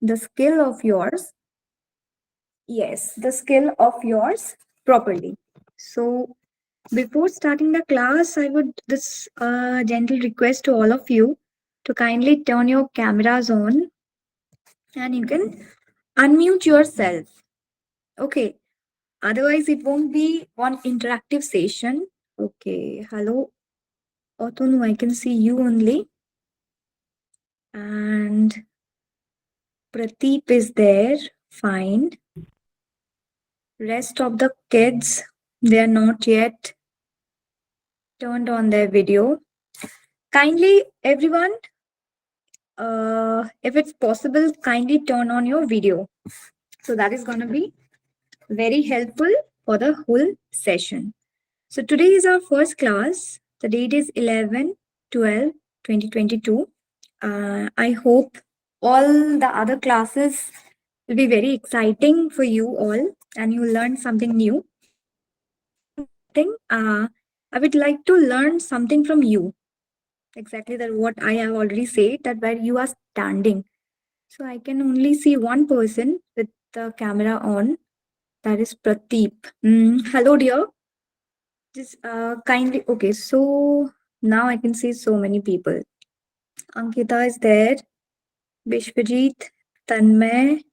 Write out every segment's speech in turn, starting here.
the skill of yours. Yes, the skill of yours properly. So before starting the class, I would this gentle request to all of you to kindly turn your cameras on and you can unmute yourself. Okay. Otherwise, it won't be one interactive session. Okay. Hello, Otonu. I can see you only. And Prateep is there. Fine. Rest of the kids, they are not yet turned on their video. Kindly, everyone, if it's possible, kindly turn on your video. So that is going to be very helpful for the whole session. So today is our first class. The date is 11/12/2022. I hope all the other classes will be very exciting for you all and you learn something new. I would like to learn something from you. Exactly that what I have already said that where you are standing. So I can only see one person with the camera on. That is Prateep. Hello, dear. Just kindly. Okay, so now I can see so many people. Ankita is there. Bishwajit, Tanmay.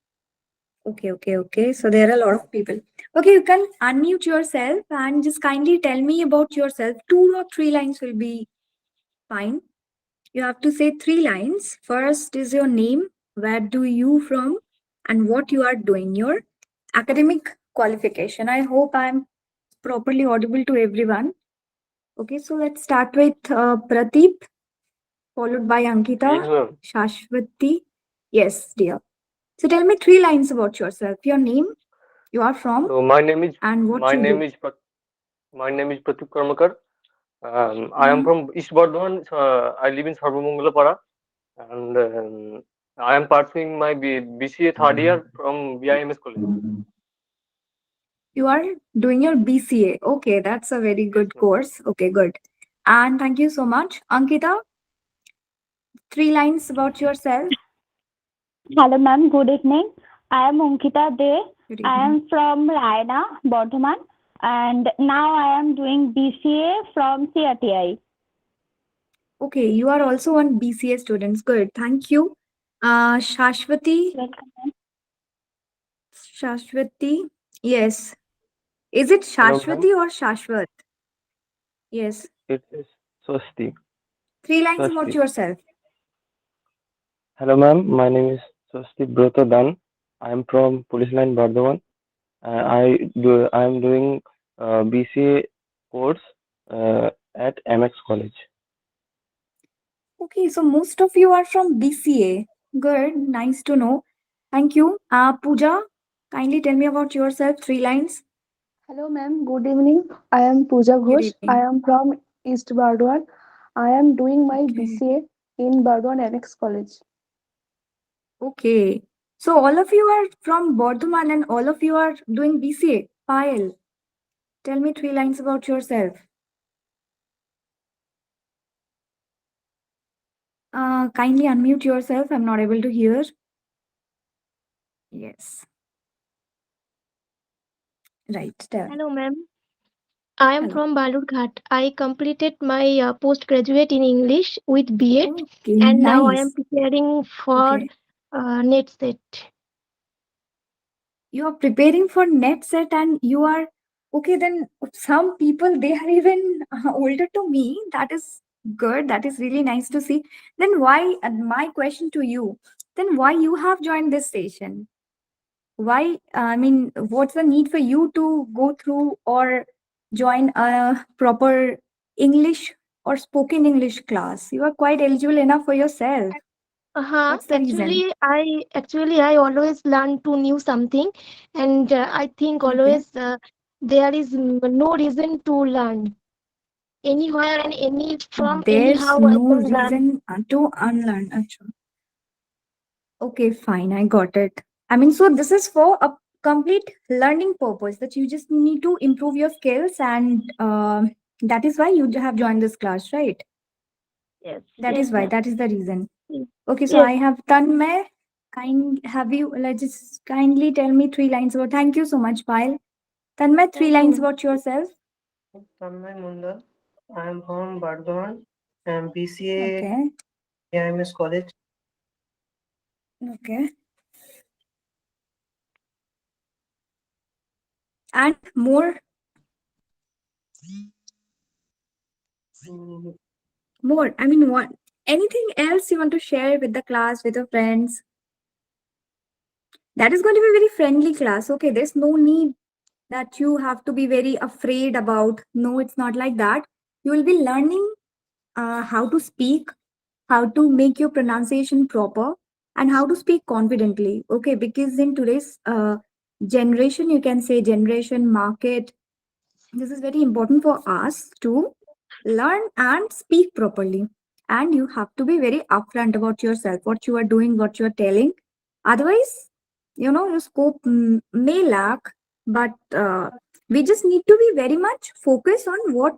Okay. So there are a lot of people. Okay, you can unmute yourself and just kindly tell me about yourself. 2 or 3 lines will be fine. You have to say 3 lines. First is your name, where do you from, and what you are doing, your academic qualification. I hope I'm properly audible to everyone. Okay, so let's start with Prateep, followed by Ankita, Yes, ma'am. Shashwati. Yes, dear. So tell me 3 lines about yourself. Your name, you are from, So my name is and what my you name do. is my name is Pratik Karmakar. I am Mhm. from East Burdwan. I live in Sarvamangala, and I am pursuing my BCA third year from BIMS College. You are doing your BCA. Okay, that's a very Yes, good ma'am. course. Okay, good. And thank you so much. Ankita, 3 lines about yourself. Hello, ma'am. Good evening. I am Ankita De. Good I evening. am from Raina, Bardhaman, and now I am doing BCA from CRTI. Okay, you are also one BCA students. Good. Thank you. Shashwati, Welcome, ma'am. Shashwati. Yes. Is it Hello, ma'am. Shashwati or Shashwat? Yes. It is Swasti. 3 lines about Swasti. yourself. Hello, ma'am. My name is Swasti Broto Dan. I am from Police Line Burdwan. I am doing BCA course at MX College. Okay, so most of you are from BCA. Good. Nice to know. Thank you. Pooja, kindly tell me about yourself. 3 lines. Hello, ma'am. Good evening. I am Pooja Good Ghosh. I evening. am from East Burdwan. I am doing my Okay. BCA in Burdwan MX College. Okay. So all of you are from Bardhaman and all of you are doing BCA. Payal, tell me 3 lines about yourself. Kindly unmute yourself. I'm not able to hear. Yes. Right. Tell. Hello, ma'am. I am Hello. from Balurghat. I completed my postgraduate in English with B.Ed, Okay. and now I am Nice. preparing for Okay. NET set. You are preparing for net set and you are okay. Then some people they are even older to me. That is good. That is really nice to see. Then why? My question to you. Then why you have joined this station? Why? I mean, what's the need for you to go through or join a proper English or spoken English class? You are quite eligible enough for yourself. What's the reason? Actually I always learn to new something, and I think Okay. always there is no reason to learn anywhere and from There's anyhow I no can learn. reason to unlearn. Achha. Okay, fine. I got it. I mean, so this is for a complete learning purpose that you just need to improve your skills, and that is why you have joined this class, right? Yes, That yes, is why. ma'am. That is the reason. Yes, Okay, so yes. I have Tanmay. Just kindly tell me 3 lines about. Thank you so much, Pyle. Tanmay, 3 lines about yourself. Tanmay Mundal. I am from Bardhaman. I am BCA Okay. AIMS College. Okay. And more, Mm, more. I mean, what? Anything else you want to share with the class, with your friends? That is going to be a very friendly class. Okay, there's no need that you have to be very afraid about. No, it's not like that. You will be learning how to speak, how to make your pronunciation proper, and how to speak confidently. Okay, because in today's generation, you can say generation market, this is very important for us to learn and speak properly. And you have to be very upfront about yourself, what you are doing, what you are telling. Otherwise, your scope may lack, but we just need to be very much focused on what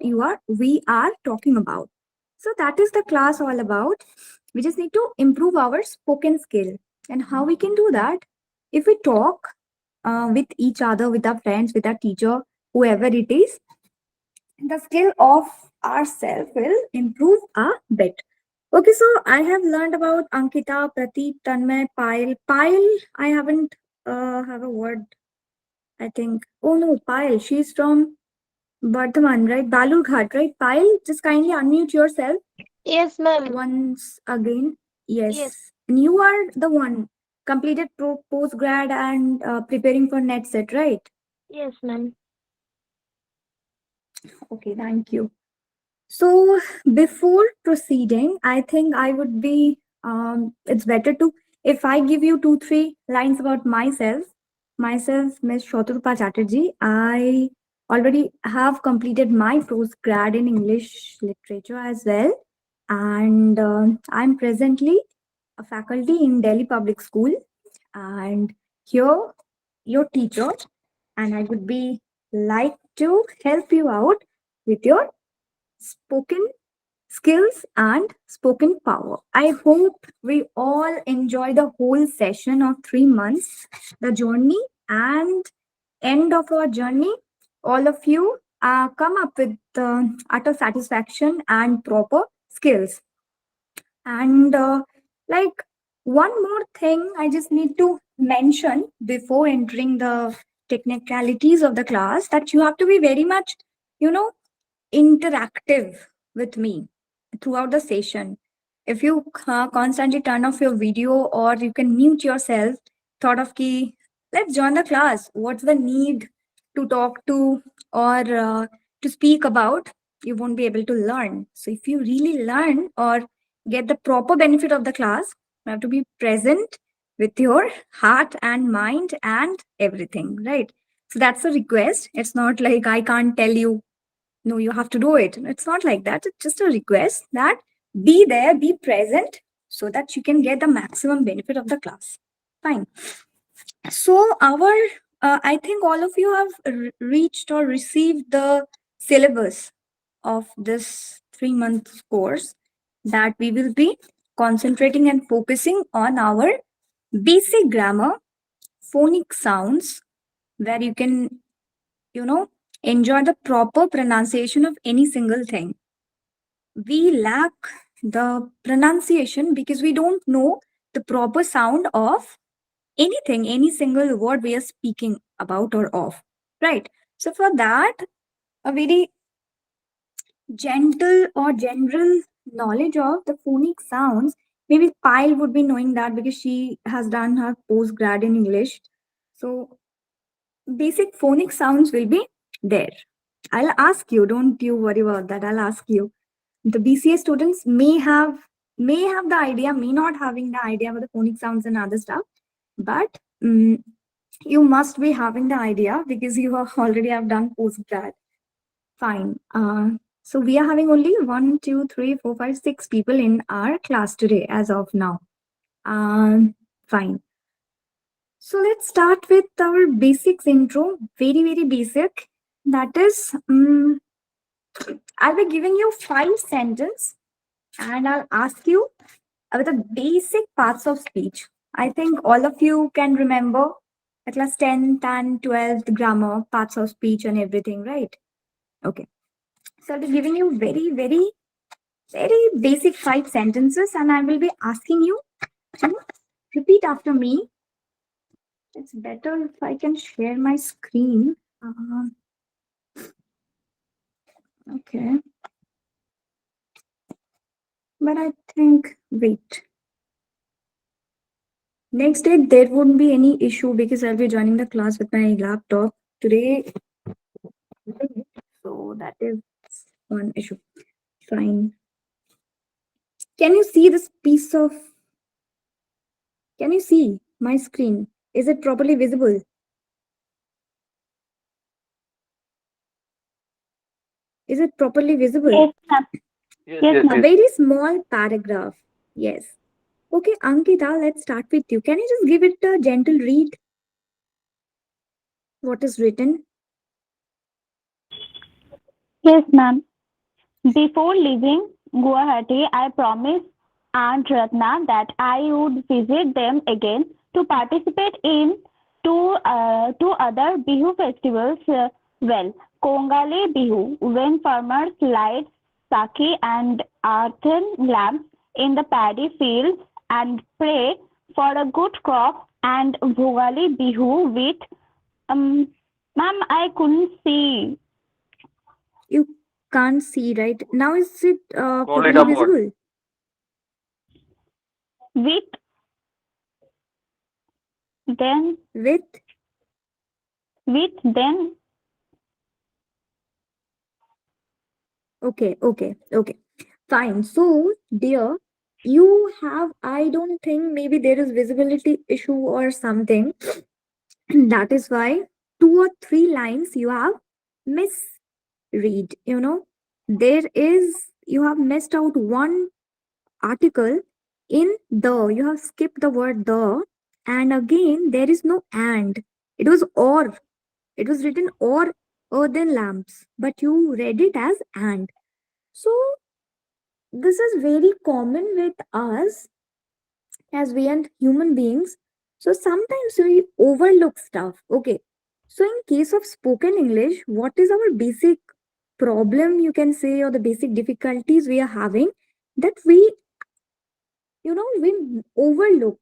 we are talking about. So that is the class all about. We just need to improve our spoken skill. And how we can do that? If we talk with each other, with our friends, with our teacher, whoever it is, the skill of ourself will improve a bit. Okay, so I have learned about Ankita, Prateek, Tanmay, Payal. Payal, I haven't have a word, I think. Oh no, Payal, she's from Bardhaman, right? Balurghat, right? Payal, just kindly unmute yourself Yes, ma'am. once again. Yes. Yes. And you are the one completed postgrad and preparing for net set, right? Yes, ma'am. Okay, thank you. So before proceeding, I think I would be, it's better to, if I give you 2, 3 lines about myself. Myself, Ms. Shoturupa Chatterjee. I already have completed my postgrad in English literature as well. And I'm presently a faculty in Delhi Public School. And here, your teacher, and I would be like to help you out with your spoken skills and spoken power. I hope we all enjoy the whole session of 3 months, the journey, and end of our journey. All of you come up with utter satisfaction and proper skills. And like one more thing, I just need to mention before entering the technicalities of the class that you have to be very much, you know, interactive with me throughout the session. If you constantly turn off your video or you can mute yourself, thought of key, let's join the class. What's the need to talk to or to speak about? You won't be able to learn. So if you really learn or get the proper benefit of the class, you have to be present with your heart and mind and everything, right? So that's a request. It's not like I can't tell you no, you have to do it. It's not like that. It's just a request that be there, be present so that you can get the maximum benefit of the class. Fine. So I think all of you have reached or received the syllabus of this 3 month course that we will be concentrating and focusing on our basic grammar, phonic sounds, where you can, enjoy the proper pronunciation of any single thing. We lack the pronunciation because we don't know the proper sound of anything, any single word we are speaking about or of, right? So for that, a very gentle or general knowledge of the phonic sounds, maybe Pyle would be knowing that because she has done her postgrad in English. So basic phonic sounds will be there. I'll ask you, don't you worry about that. I'll ask you. The BCA students may have the idea, may not having the idea about the phonic sounds and other stuff, but you must be having the idea because you have already have done postgrad. Fine. So we are having only 1, 2, 3, 4, 5, 6 people in our class today as of now. Fine. So let's start with our basics intro. Very, very basic. That is, I'll be giving you 5 sentences and I'll ask you about the basic parts of speech. I think all of you can remember the class 10th and 12th grammar, parts of speech and everything, right? Okay. So I'll be giving you very basic 5 sentences and I will be asking you to repeat after me. It's better if I can share my screen. Okay. But I think, wait. Next day, there won't be any issue because I'll be joining the class with my laptop. Today, so that is one issue. Fine. Can you see this piece of, can you see my screen? Is it properly visible? Is it properly visible? Yes, ma'am. Yes, Yes, yes, A ma'am. yes. very small paragraph. Yes. Okay, Ankita, let's start with you. Can you just give it a gentle read? What is written? Yes, ma'am. Before leaving Guwahati, I promised Aunt Ratna that I would visit them again to participate in two other Bihu festivals. Kongali Bihu, when farmers light saki and earthen lamps in the paddy fields and pray for a good crop, and Bhogali Bihu with ma'am, I couldn't see. You can't see, right? Now is it Scroll it properly upward. visible? With then With with them. okay. Fine. So, dear, you have, I don't think maybe there is visibility issue or something. That is why 2 or 3 lines you have misread. There is, you have missed out one article in the, you have skipped the word the, and again, there is no and. It was or. It was written or earthen lamps, but you read it as and. So, this is very common with us as we are human beings. So sometimes we overlook stuff. Okay. So in case of spoken English, what is our basic problem, you can say, or the basic difficulties we are having, that we overlook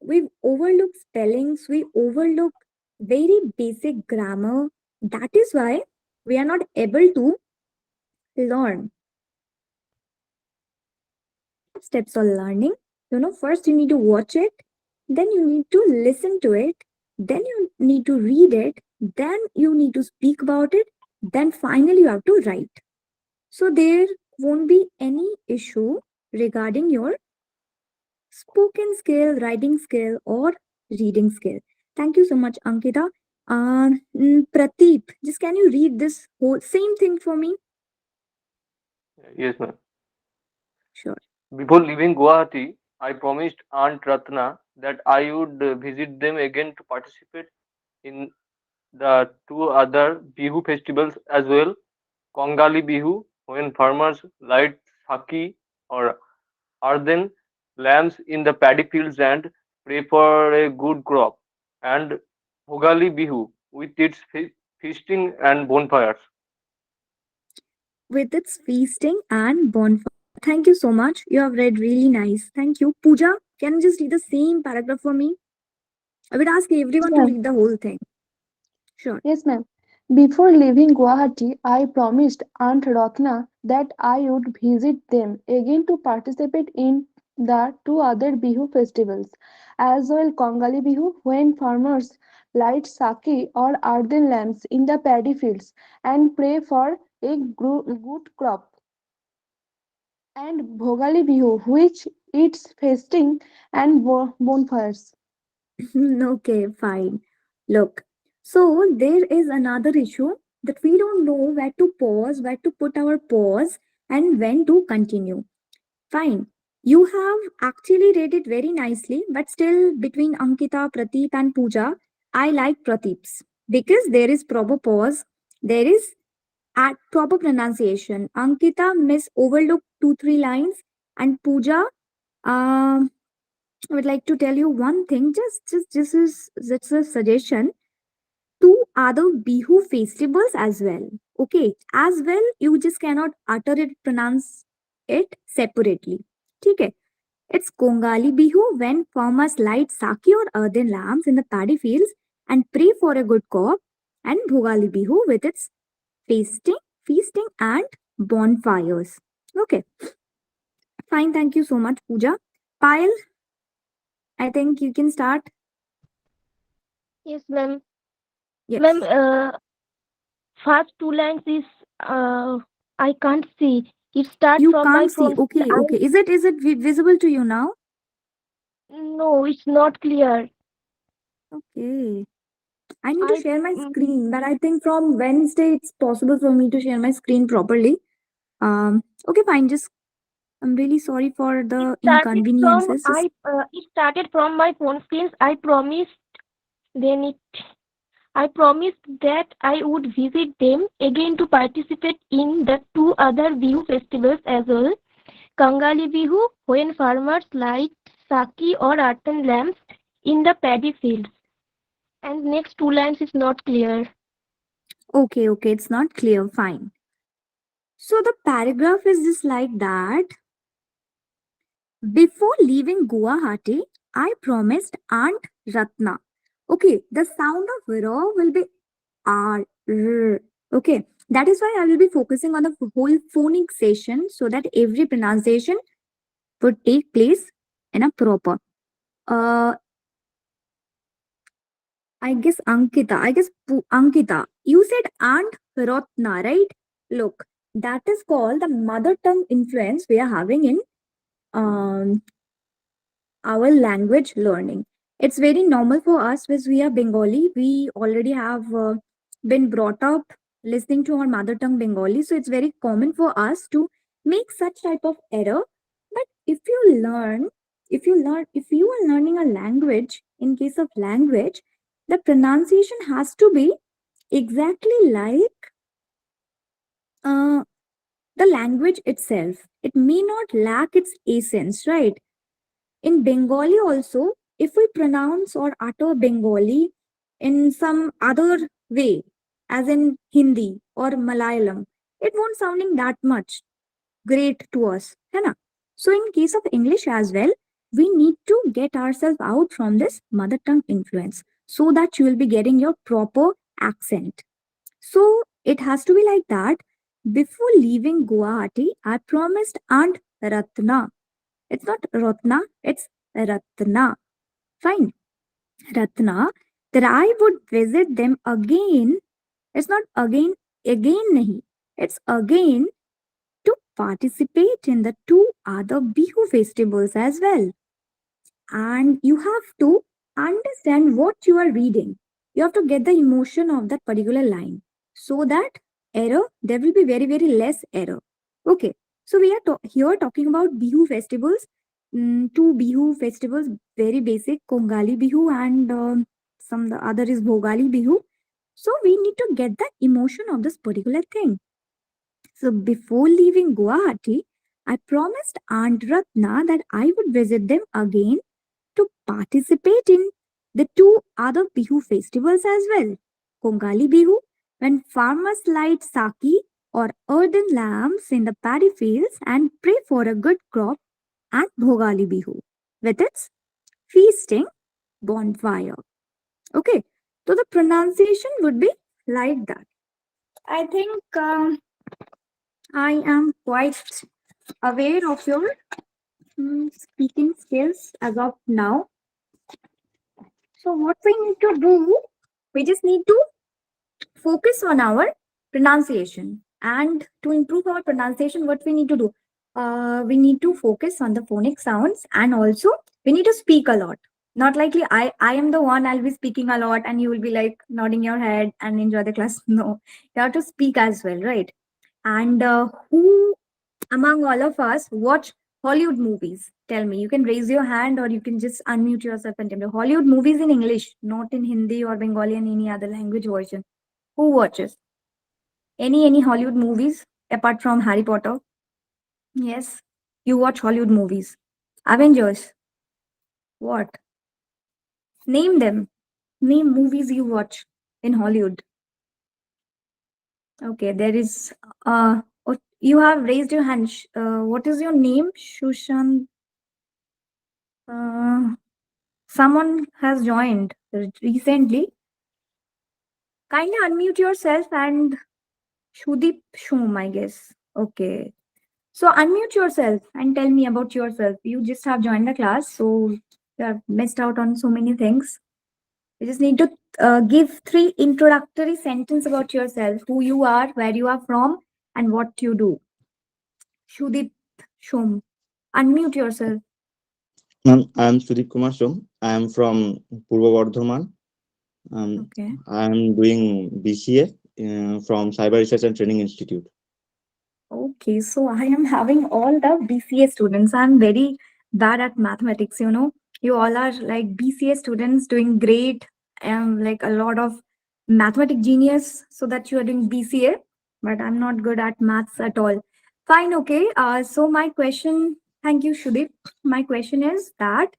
spellings, we overlook very basic grammar. That is why we are not able to learn. Steps of learning. First you need to watch it, then you need to listen to it, then you need to read it, then you need to speak about it, then finally you have to write. So there won't be any issue regarding your spoken skill, writing skill, or reading skill. Thank you so much, Ankita. Prateep, just can you read this whole same thing for me? Yes, ma'am. Sure. Before leaving Guwahati, I promised Aunt Ratna that I would visit them again to participate in the two other Bihu festivals as well. Kongali Bihu, when farmers light saki or earthen lamps in the paddy fields and pray for a good crop, and Bhogali Bihu, with its feasting and bonfires. With its feasting and bonfire. Thank you so much. You have read really nice. Thank you. Pooja, can you just read the same paragraph for me? I would ask Yes, everyone to ma'am. read the whole thing. Sure. Yes, ma'am. Before leaving Guwahati, I promised Aunt Ratna that I would visit them again to participate in the two other Bihu festivals, as well Kongali Bihu, when farmers light saki or earthen lamps in the paddy fields and pray for a good crop, and Bhogali Bihu, which eats feasting and bonfires. Okay, fine. Look, so there is another issue that we don't know where to pause, where to put our pause, and when to continue. Fine. You have actually read it very nicely, but still between Ankita, Prateep, and Pooja, I like Prateep's because there is proper pause, there is at proper pronunciation. Ankita miss overlooked 2 3 lines, and Pooja, um, I would like to tell you one thing. Just this is a suggestion. Two other Bihu festivals as well. Okay, as well, you just cannot utter it, pronounce it separately. Okay, it's Kongali Bihu when farmers light saki or earthen lamps in the paddy fields and pray for a good crop, and Bhogali Bihu with its feasting, feasting and bonfires. Okay, fine. Thank you so much, Pooja. Payal, I think you can start. Yes, ma'am. Ma'am, Yes, first two lines is uh, I can't see. It start you from my can't see. phone. Okay, I okay. Is it visible to you now? no, it's not clear. Okay. I need to I share my mm, screen, but I think from Wednesday it's possible for me to share my screen properly. Okay, fine. Just I'm really sorry for it the started from inconveniences. Just it started from my phone screens. Then it I promised that I would visit them again to participate in the two other Bihu festivals as well. Kangali Bihu, when farmers light saki or earthen lamps in the paddy fields. And next two lines is not clear. okay, okay. It's not clear. Fine. So the paragraph is just like that. Before leaving Guwahati, I promised Aunt Ratna. Okay, the sound of raw will be R. R. Okay, that is why I will be focusing on the whole phonic session so that every pronunciation would take place in a proper. Uh, I guess Ankita. Ankita. You said Aunt Ratna, right? Look, that is called the mother tongue influence we are having in um, our language learning. It's very normal for us because we are Bengali. We already have been brought up listening to our mother tongue Bengali. So it's very common for us to make such type of error. But if you are learning a language, in case of language, the pronunciation has to be exactly like uh, the language itself. It may not lack its essence, right? In Bengali also, if we pronounce or utter Bengali in some other way, as in Hindi or Malayalam, it won't sounding that much great to us. है ना? So in case of English as well, we need to get ourselves out from this mother tongue influence so that you will be getting your proper accent. So it has to be like that. Before leaving Guwahati, I promised Aunt Ratna. It's not Ratna, it's Ratna. Fine. Ratna, that I would visit them again. It's not again nahi. It's again to participate in the two other Bihu festivals as well. And you have to understand what you are reading. You have to get the emotion of that particular line so that there will be very less error. Okay, so we are here talking about Bihu festivals. Two Bihu festivals, very basic, Kongali Bihu and some the other is Bhogali Bihu. So we need to get the emotion of this particular thing. So before leaving Guwahati, I promised Aunt Ratna that I would visit them again to participate in the two other Bihu festivals as well. Kongali Bihu, when farmers light saki or earthen lamps in the paddy fields and pray for a good crop, and Bhogali Bihu, with its feasting bonfire. Okay, so the pronunciation would be like that. I think I am quite aware of your speaking skills as of now. So, what we need to do, we just need to focus on our pronunciation. And to improve our pronunciation, what we need to do? We need to focus on the phonic sounds and also we need to speak a lot. Not likely I am the one I'll be speaking a lot and you will be like nodding your head and enjoy the class. No, you have to speak as well, right? And who among all of us watch Hollywood movies? Tell me. You can raise your hand or you can just unmute yourself and tell me. Hollywood movies in English, not in Hindi or Bengali and any other language version. Who watches? Any Hollywood movies apart from Harry Potter? Yes. You watch Hollywood movies. Avengers. What? Name them. Name movies you watch in Hollywood. Okay, there is. You have raised your hand. What is your name? Shushan. Uh, Someone has joined recently. Kindly unmute yourself and Shudip Shum, I guess. Okay. So unmute yourself and tell me about yourself. You just have joined the class, so you have missed out on so many things. You just need to give three introductory sentences about yourself, who you are, where you are from, and what you do. Shudip Shum, unmute yourself. Ma'am, I am Sudeep Kumar Som. I am from Purva Bardhaman. Okay. I am doing BCA from Cyber Research and Training Institute. Okay, so I am having all the BCA students. I'm very bad at mathematics, you know. You all are like BCA students doing great, like a lot of mathematic genius, so that you are doing BCA, but I'm not good at maths at all. Fine, okay. So my question, thank you, Shudip. My question is that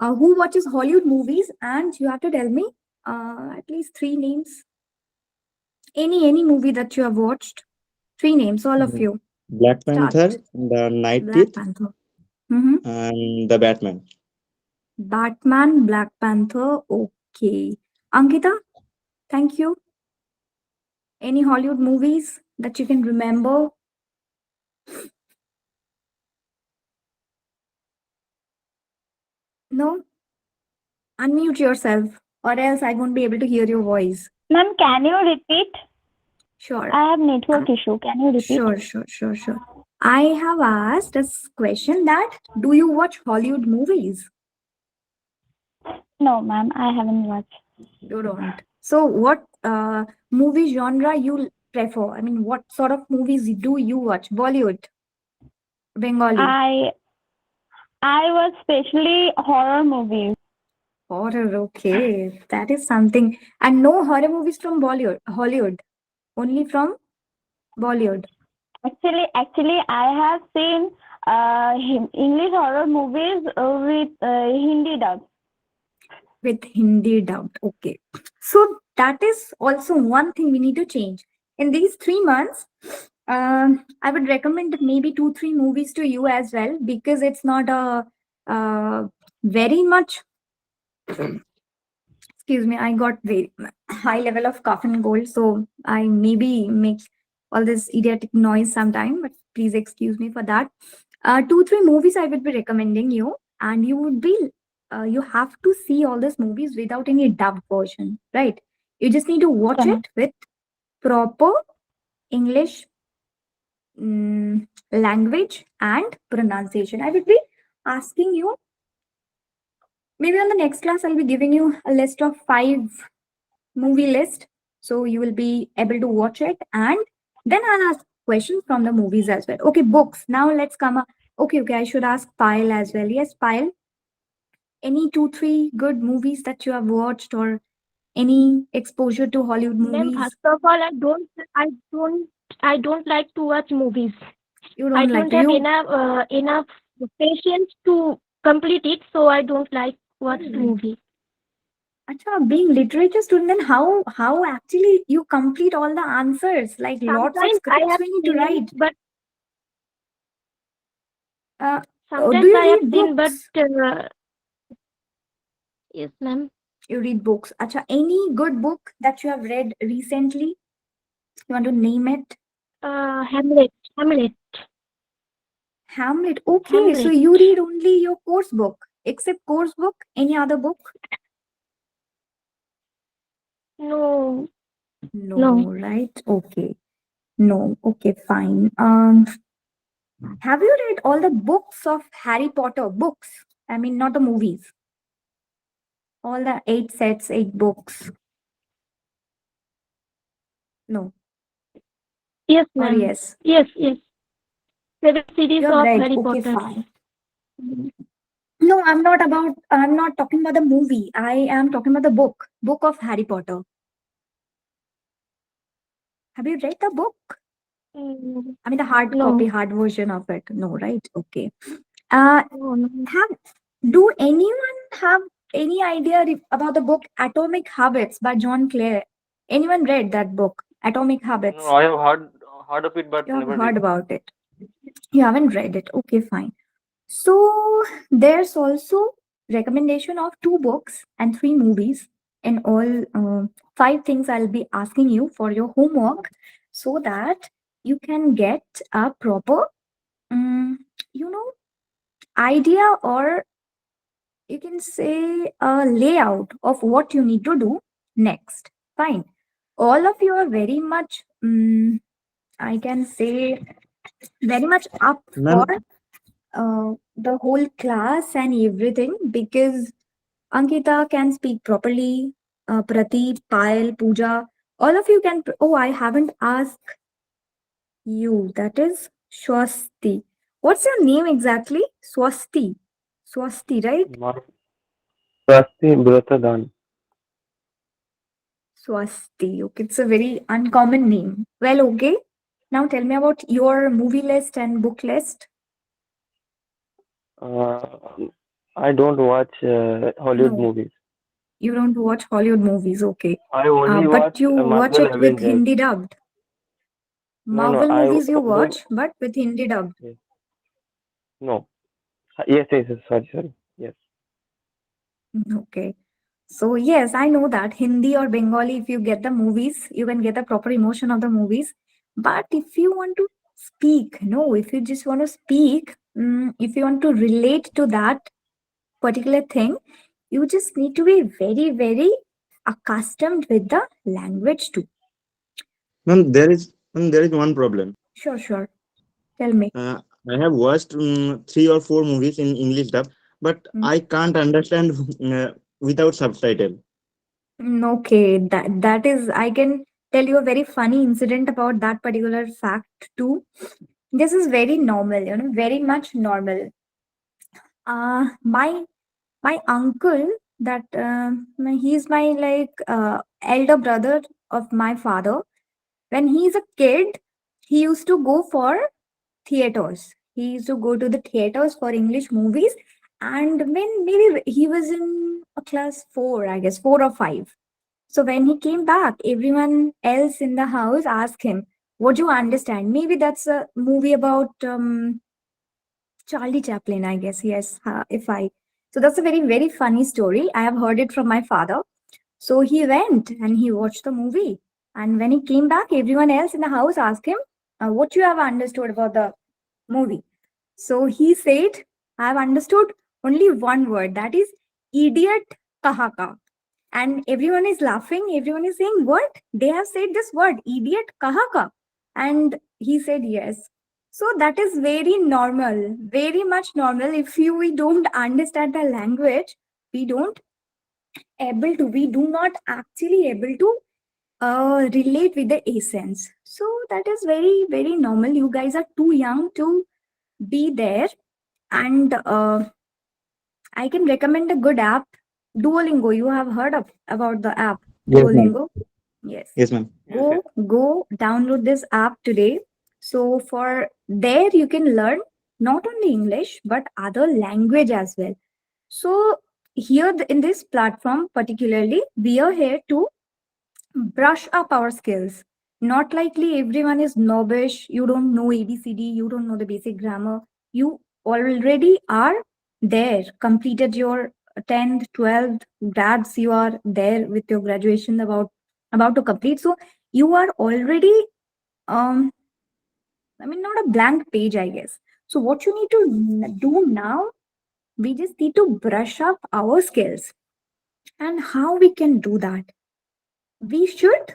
who watches Hollywood movies, and you have to tell me at least three names. Any movie that you have watched. Three names, all of you. Black Start. Panther, The Night Black Thief, Panther. Mm-hmm. and The Batman. Batman, Black Panther. Okay. Ankita, thank you. Any Hollywood movies that you can remember? No? Unmute yourself, or else I won't be able to hear your voice. Ma'am, can you repeat? Sure. I have network issue. Can you repeat? Sure. I have asked this question that do you watch Hollywood movies? No, ma'am, I haven't watched. You don't. So what movie genre you prefer? I mean, what sort of movies do you watch? Bollywood, Bengali? I was especially horror movies. Horror, okay. That is something. And no horror movies from Bollywood, Hollywood, only from Bollywood. Actually, I have seen English horror movies with Hindi dub. With Hindi dubbed. Okay. So that is also one thing we need to change. In these 3 months, I would recommend maybe 2, 3 movies to you as well, because it's not a very much. Excuse me, I got very high level of cough and cold, so I maybe make all this idiotic noise sometime, but please excuse me for that. 2, 3 movies I would be recommending you, and you would be you have to see all these movies without any dubbed version, right? You just need to watch Okay, ma'am. it with proper English language and pronunciation. I would be asking you, maybe on the next class I'll be giving you a list of 5 movie list, so you will be able to watch it, and then I'll ask questions from the movies as well. Okay, books. Now let's come up. Okay, I should ask Pyle as well. Yes, Pyle, any 2, 3 good movies that you have watched, or any exposure to Hollywood Ma'am, movies? first of all, I don't like to watch movies. You I don't like don't to have you enough patience to complete it, so I don't like watch movie. Acha, being literature student, then how actually you complete all the answers, like lots of Sometimes I scripts have we need to seen, write. but Do sometimes you I have read seen, but books? yes, ma'am. You read books. Acha, any good book that you have read recently? You want to name it? Hamlet. Hamlet. Okay, so Hamlet. you read only your course book. Except course book, any other book? No, No, no. right? Okay. No. Okay, fine. Have you read all the books of Harry Potter? Books. I mean, not the movies. All the 8 sets, 8 books. No. Yes, Or ma'am. yes. Yes. 7 series You have of read. Harry Okay, Potter. fine. No, I'm not talking about the movie. I am talking about the book. Book of Harry Potter. Have you read the book? Mm, I mean, the hard no. copy, hard version of it. No, right? Okay. Uh, No. have do anyone have any idea about the book Atomic Habits by John Clare? Anyone read that book, Atomic No, Habits? I have heard of it, but You have never heard read. about it. You haven't read it. Okay, fine. So there's also recommendation of two books and three movies and all five things I'll be asking you for your homework so that you can get a proper um, you know idea, or you can say a layout of what you need to do next. Fine. All of you are very much I can say very much up for Ma'am, the whole class and everything, because Ankita can speak properly, Prateep, Payal, Pooja, all of you can. Oh, I haven't asked you. That is Swasti. What's your name exactly? Swasti. Swasti, right? My Swasti Brotadan. Swasti. Okay, it's a very uncommon name. Well, okay. Now tell me about your movie list and book list. Uh, I don't watch Hollywood No, movies. you don't watch Hollywood movies. Okay. I only But watch you watch Marvel it with Avengers. Hindi dubbed. No, no, Marvel I movies you only watch, but with Hindi dubbed. no. Yes, yes, yes, sorry, sorry. Yes. Okay. So yes, I know that Hindi or Bengali, if you get the movies, you can get the proper emotion of the movies. But if you want to speak, no, if you just want to speak, if you want to relate to that particular thing, you just need to be very, very accustomed with the language too. there is one problem. Sure, sure. Tell me. I have watched three or four movies in English dub, but Mm, I can't understand without subtitle. Okay, that is, I can tell you a very funny incident about that particular fact too. This is very normal, very much normal. My uncle, that he's my like elder brother of my father. When he's a kid, he used to go for theaters. He used to go to the theaters for English movies. And when maybe he was in a class 4, I guess 4 or 5. So when he came back, everyone else in the house asked him, "What do you understand?" Maybe that's a movie about Charlie Chaplin, I guess. Yes, if I. So that's a very, very funny story. I have heard it from my father. So he went and he watched the movie. And when he came back, everyone else in the house asked him, "What you have understood about the movie?" So he said, "I've understood only one word, that is idiot kahaka." And everyone is laughing. Everyone is saying, "What? They have said this word, idiot kahaka." And he said, "Yes." So that is very normal, very much normal. If we don't understand the language, we don't we do not actually able to relate with the essence. So that is very, very normal. You guys are too young to be there. And I can recommend a good app, Duolingo. You have heard of about the app Yes, ma'am. Duolingo? Yes. Yes, ma'am. Yes, yes. Go download this app today. So for there you can learn not only English but other language as well. So here in this platform particularly, we are here to brush up our skills. Not likely everyone is snobbish. You don't know ABCD, you don't know the basic grammar. You already are there, completed your 10th, 12th grads, you are there with your graduation about to complete. So you are already not a blank page, I guess. So what you need to do now, we just need to brush up our skills. And how we can do that? We should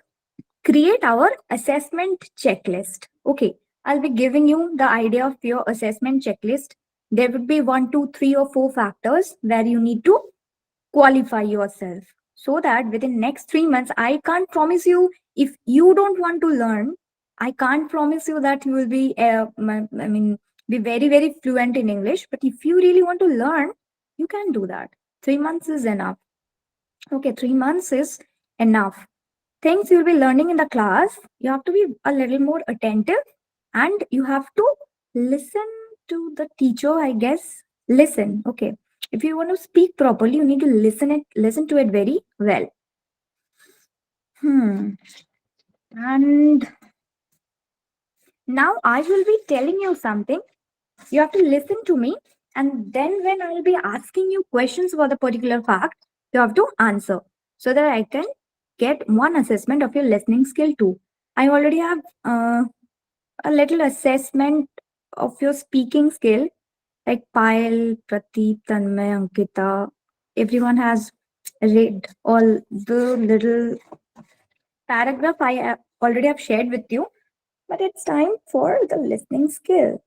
create our assessment checklist. Okay, I'll be giving you the idea of your assessment checklist. There would be one, two, three, or four factors where you need to qualify yourself, so that within next 3 months, I can't promise you, if you don't want to learn, I can't promise you that you will be be very, very fluent in English. But if you really want to learn, you can do that. 3 months is enough. Okay, 3 months is enough. Things you'll be learning in the class, you have to be a little more attentive, and you have to listen to the teacher, I guess. Listen, okay. If you want to speak properly, you need to listen to it very well. And now I will be telling you something. You have to listen to me, and then when I'll be asking you questions for the particular fact, you have to answer so that I can get one assessment of your listening skill too. I already have a little assessment of your speaking skill, like Payal, Prateek, Tanmay, Ankita. Everyone has read all the little paragraph I already have shared with you, but it's time for the listening skill.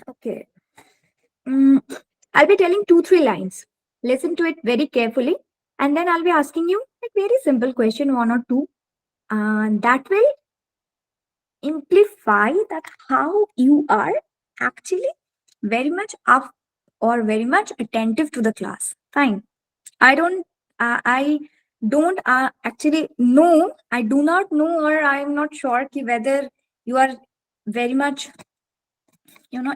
Okay. Mm, I'll be telling 2, 3 lines. Listen to it very carefully, and then I'll be asking you a very simple question, one or two, and that will amplify that how you are actually very much up or very much attentive to the class. Fine. I don't actually know. I do not know, or I am not sure whether you are very much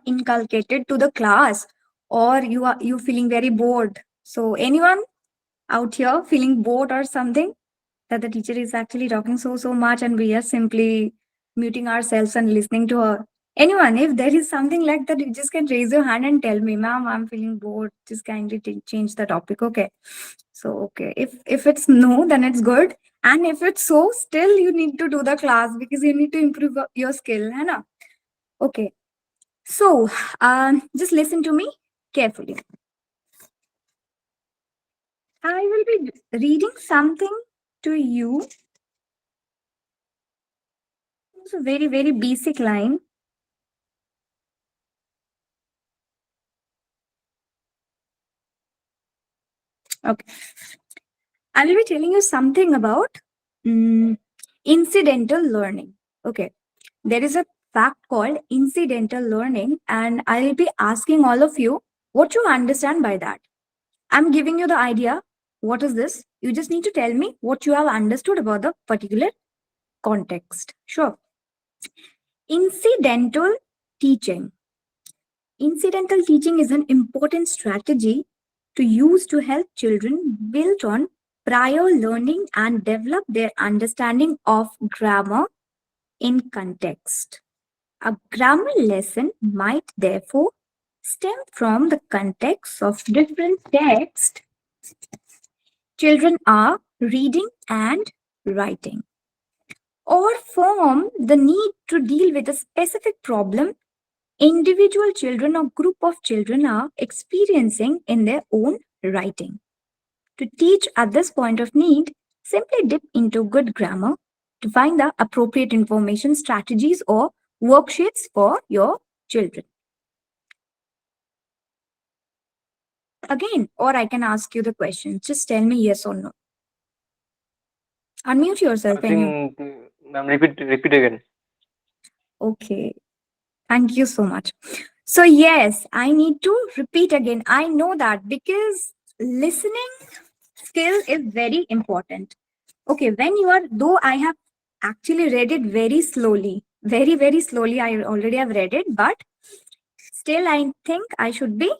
inculcated to the class, or you feeling very bored. So anyone out here feeling bored or something, that the teacher is actually talking so much and we are simply muting ourselves and listening to her? Anyone, if there is something like that, you just can raise your hand and tell me, ma'am, I'm feeling bored, just kindly change the topic. Okay. So okay, if it's no, then it's good. And if it's so, still you need to do the class because you need to improve your skill, है ना? Okay. So, just listen to me carefully. I will be reading something to you. It's a very, very basic line. Okay. I will be telling you something about incidental learning. Okay. There is a fact called incidental learning, and I will be asking all of you what you understand by that. I'm giving you the idea. What is this? You just need to tell me what you have understood about the particular context. Sure. Incidental teaching. Incidental teaching is an important strategy to use to help children build on prior learning and develop their understanding of grammar in context. A grammar lesson might therefore stem from the context of different texts children are reading and writing, or form the need to deal with a specific problem individual children or group of children are experiencing in their own writing. To teach at this point of need, simply dip into good grammar to find the appropriate information, strategies, or worksheets for your children. Again, or I can ask you the question. Just tell me yes or no. Unmute yourself. Ma'am, repeat again. Okay. Thank you so much. So, yes, I need to repeat again. I know that because listening skill is very important. Okay, when you are, though I have actually read it very slowly, very, very slowly, I already have read it, but still, I think I should be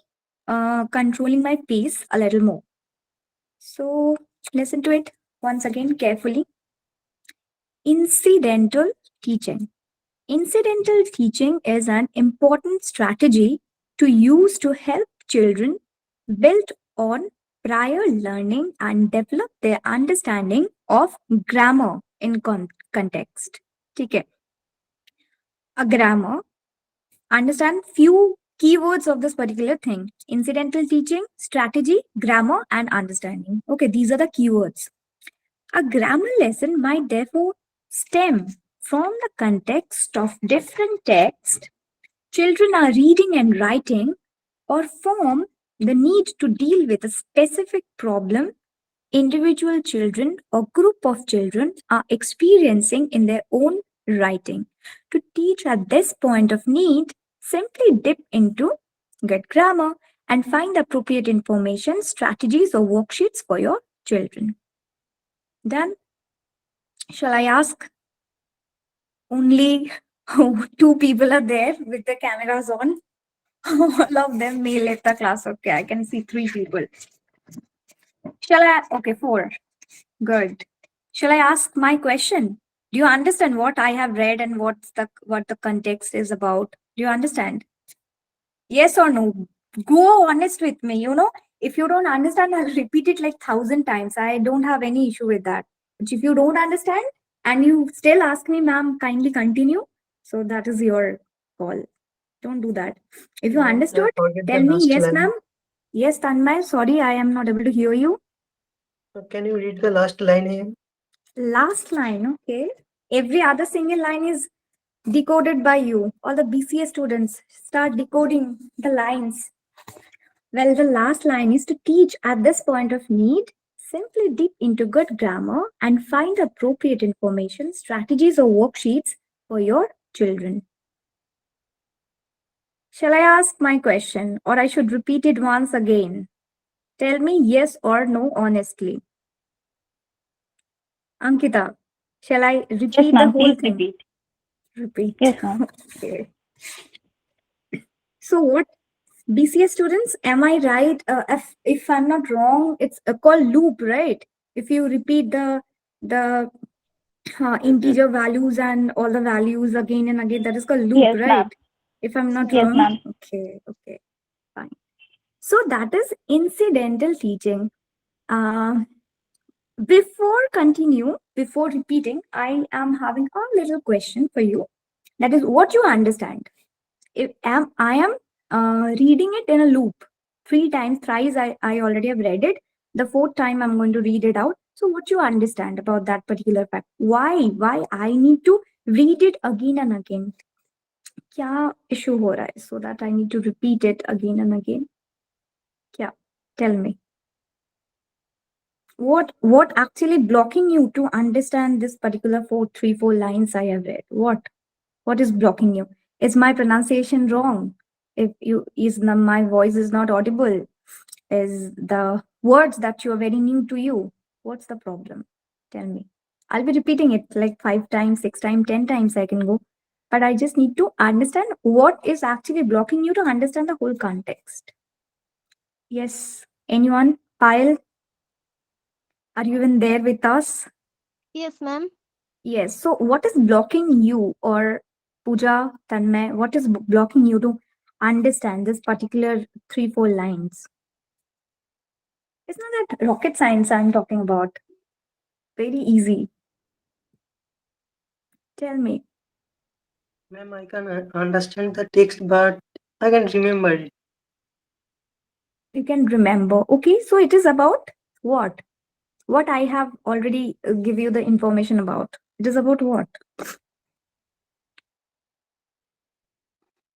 controlling my pace a little more. So, listen to it once again carefully. Incidental teaching. Incidental teaching is an important strategy to use to help children build on prior learning and develop their understanding of grammar in context. Okay. A grammar, understand few keywords of this particular thing. Incidental teaching, strategy, grammar, and understanding. Okay, these are the keywords. A grammar lesson might therefore stem from the context of different texts children are reading and writing, or form the need to deal with a specific problem individual children or group of children are experiencing in their own writing. To teach at this point of need, simply dip into good grammar and find the appropriate information, strategies, or worksheets for your children. Then, shall I ask? Only 2 people are there with the cameras on. All of them may left the class. Okay, I can see 3 people. Shall I? Okay, 4. Good. Shall I ask my question? Do you understand what I have read and what the context is about? Do you understand? Yes or no? Go honest with me. If you don't understand, I'll repeat it like 1,000 times. I don't have any issue with that. But if you don't understand and you still ask me, ma'am, kindly continue. So that is your call. Don't do that. If you Ma'am, I understood, forget the tell me last yes, line. ma'am. Yes, Tanmay. Sorry, I am not able to hear you. Can you read the last line here? Last line, okay. Every other single line is decoded by you. All the BCA students start decoding the lines. Well, the last line is to teach at this point of need. Simply dip into good grammar and find appropriate information, strategies, or worksheets for your children. Shall I ask my question or I should repeat it once again? Tell me yes or no honestly. Ankita, shall I Yes, repeat the ma'am. whole Please thing? repeat. Repeat. Yes, ma'am. Okay. So what BCA students, am I right? If I'm not wrong, it's called loop, right? If you repeat the integer values and all the values again and again, that is called loop, Yes, ma'am. right? If I'm not Yes, wrong. ma'am. Okay, fine. So that is incidental teaching. Before repeating, I am having a little question for you. That is what you understand. I am reading it in a loop 3 times, thrice. I already have read it. The 4th time I'm going to read it out. So what you understand about that particular fact? Why I need to read it again and again? क्या issue हो रहा है so that I need to repeat it again and again? क्या? Tell me. What actually blocking you to understand this particular 4 lines I have read? What is blocking you? Is my pronunciation wrong? If you is my voice is not audible? Is the words that you are very new to you? What's the problem? Tell me. I'll be repeating it like 5 times, 6 times, 10 times I can go. But I just need to understand what is actually blocking you to understand the whole context. Yes. Anyone? Payal, are you even there with us? Yes, ma'am. Yes. So, what is blocking you, or Pooja, Tanmay, what is blocking you to understand this particular 3, 4 lines? It's not that rocket science I'm talking about. Very easy. Tell me. Ma'am, I can understand the text, but I can remember it. You can remember. Okay. So, it is about what? What I have already give you the information about. It is about what?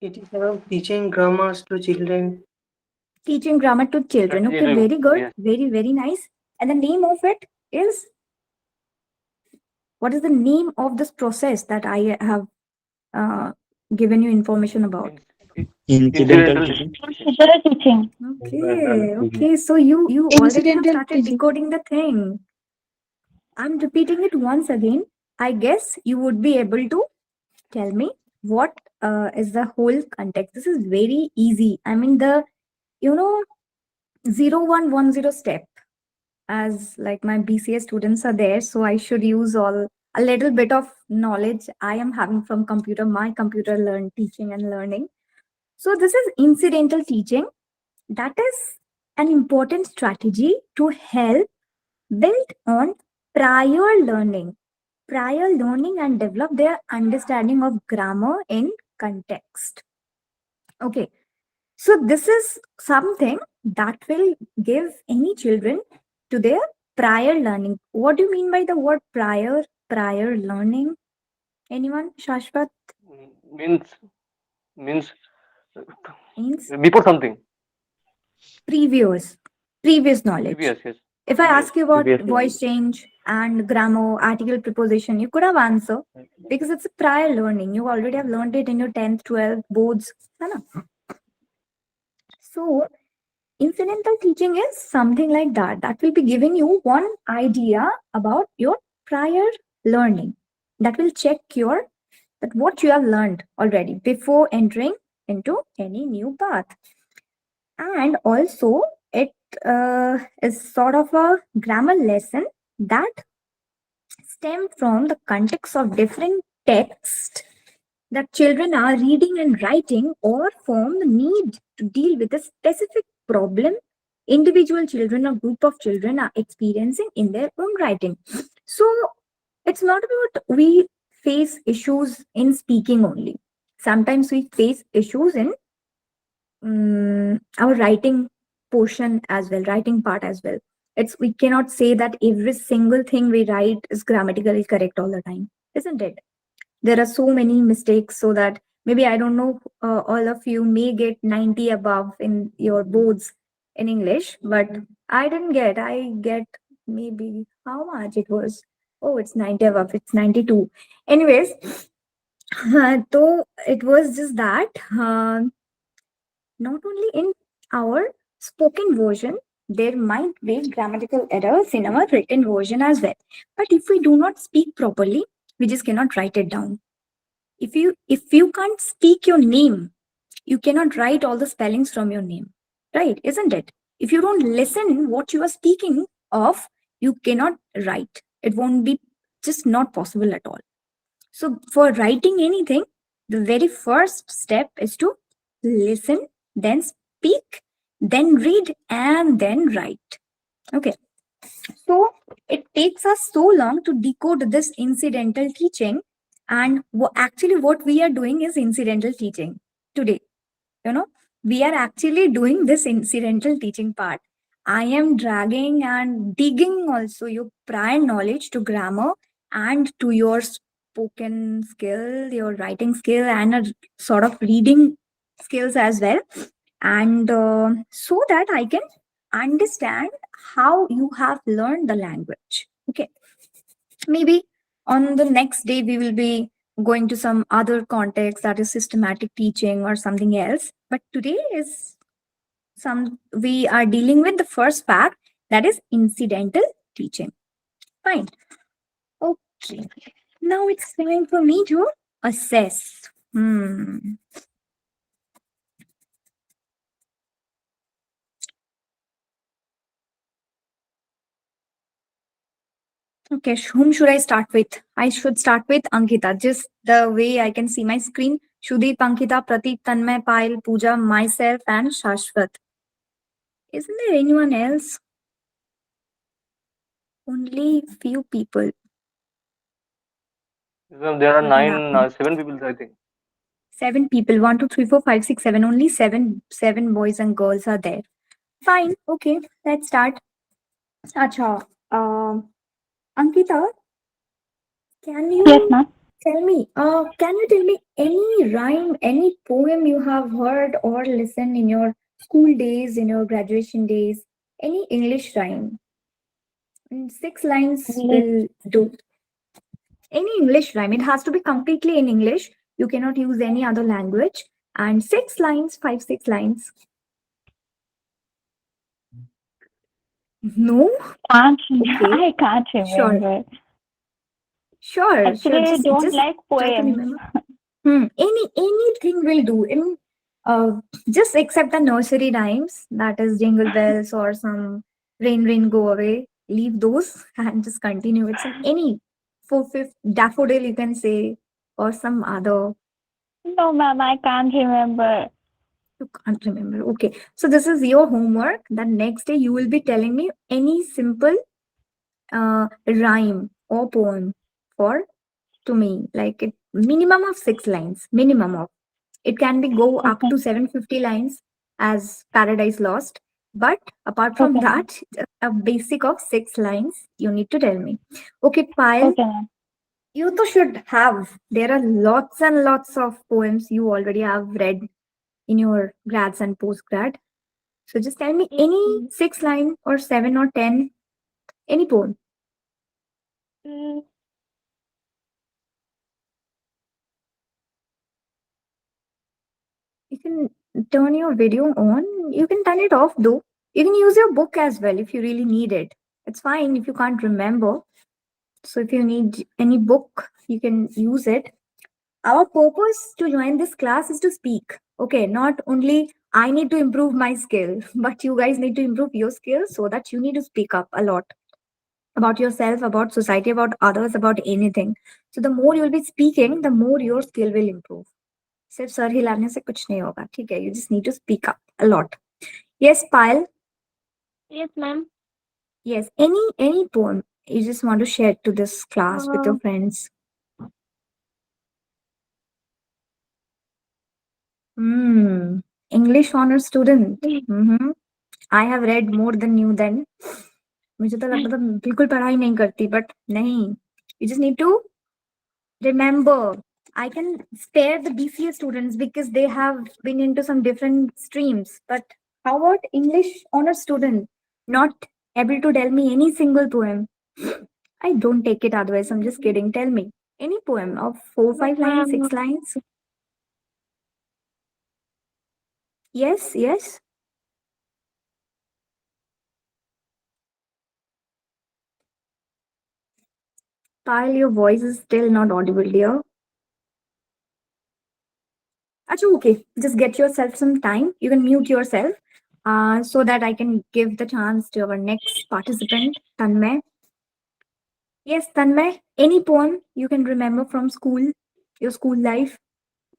It is about teaching grammars to children. Teaching grammar to children. Okay. Strategy. Very good. Yes. Very, very nice. And the name of it is, what is the name of this process that I have uh, given you information about? Incidental Incidental teaching. teaching. Consider teaching. Okay. So you already have Incidental started teaching. decoding the thing. I'm repeating it once again. I guess you would be able to tell me what is the whole context. This is very easy. I mean, the 0110 step, as like my BCA students are there, so I should use all a little bit of knowledge I am having from my computer learn teaching and learning. So this is incidental teaching. That is an important strategy to help build on prior learning, and develop their understanding of grammar in context. Okay, so this is something that will give any children to their prior learning. What do you mean by the word prior learning? Anyone? Shashwat? Means means Means before something. previous knowledge. Previous, yes. If I Previous. ask you about Previous voice knowledge. change and grammar, article, preposition, you could have answered because it's a prior learning. You already have learned it in your 10th, 12th boards. है ना? So, incidental teaching is something like that. That will be giving you one idea about your prior learning. That will check that what you have learned already before entering into any new path. And also, it is sort of a grammar lesson that stem from the context of different texts that children are reading and writing, or form the need to deal with a specific problem individual children or group of children are experiencing in their own writing. So it's not about we face issues in speaking only. Sometimes we face issues in our writing portion as well, writing part as well. It's we cannot say that every single thing we write is grammatically correct all the time, isn't it? There are so many mistakes, so that maybe I don't know, all of you may get 90 above in your boards in English, but I get maybe how much it was. Oh, it's 90 above, it's 92. Anyways, so it was just that not only in our spoken version, there might be grammatical errors in our written version as well. But if we do not speak properly, we just cannot write it down. If you can't speak your name, you cannot write all the spellings from your name, right? Isn't it? If you don't listen what you are speaking of, you cannot write. It won't be just not possible at all. So for writing anything, the very first step is to listen, then speak, then read, and then write. Okay. So it takes us so long to decode this incidental teaching. And actually, what we are doing is incidental teaching today. You know, we are actually doing this incidental teaching part. I am dragging and digging also your prior knowledge to grammar and to your spoken skill, your writing skill, and a sort of reading skills as well. And so that I can understand how you have learned the language. Okay. Maybe on the next day, we will be going to some other context, that is systematic teaching or something else. But today is we are dealing with the first fact, that is incidental teaching. Fine. Okay. Now it's time for me to assess. Okay, whom should I start with? I should start with Ankita. Just the way I can see my screen. Shudeep, Ankita, Pratik, Tanmay, Payal, Pooja, myself, and Shashwat. Isn't there anyone else? Only few people. There are What happened? 7 people, I think. 7 people. 1, 2, 3, 4, 5, 6, 7. Only seven boys and girls are there. Fine. Okay. Let's start. Acha. Ankita, can Yes, you ma'am. can you tell me any rhyme, any poem you have heard or listened in your school days, in your graduation days? Any English rhyme? 6 lines English. will do. Any English rhyme. It has to be completely in English. You cannot use any other language. And 6 lines, 5, 6 lines. No? Can't. Okay. I can't Sure. remember. Sure. Actually, Sure. I don't Just like try to poems. remember. Anything will do. Just except the nursery rhymes, that is jingle bells or some rain, rain, go away. Leave those and just continue with some any 4/5 daffodil you can say, or some other. No, ma'am, I can't remember. You can't remember. Okay, so this is your homework. That next day you will be telling me any simple rhyme or poem for to me, like it minimum of 6 lines, minimum of. It can be go up Okay. to 750 lines as Paradise Lost. But apart from Okay, ma'am. that, a basic of 6 lines you need to tell me. Okay, Payal, Okay, ma'am. you too should have. There are lots and lots of poems you already have read in your grads and postgrad. So just tell me any Mm, 6 line or 7 or 10, any poem. mm, You can turn your video on. You can turn it off though. You can use your book as well if you really need it. It's fine if you can't remember. So if you need any book, you can use it. Our purpose to join this class is to speak. Okay, not only I need to improve my skill, but you guys need to improve your skills so that you need to speak up a lot about yourself, about society, about others, about anything. So the more you'll be speaking, the more your skill will improve. सिर्फ sir हिलाने से कुछ नहीं होगा, ठीक है? You just need to speak up a lot. Yes, Pyle. Yes, ma'am. Yes, any poem you just want to share to this class with your friends. Hmm. English honor student. Mm-hmm. I have read more than you then. मुझे तो लगता था बिल्कुल पढ़ाई नहीं करती, but नहीं. You just need to remember. I can spare the BCA students because they have been into some different streams. But how about English honor student? Not able to tell me any single poem. I don't take it otherwise. I'm just kidding. Tell me any poem of 4, 5 lines, 6 lines. Yes, yes. Pile, your voice is still not audible, dear. Acha, okay. Just get yourself some time. You can mute yourself so that I can give the chance to our next participant, Tanmay. Yes, Tanmay, any poem you can remember from school, your school life?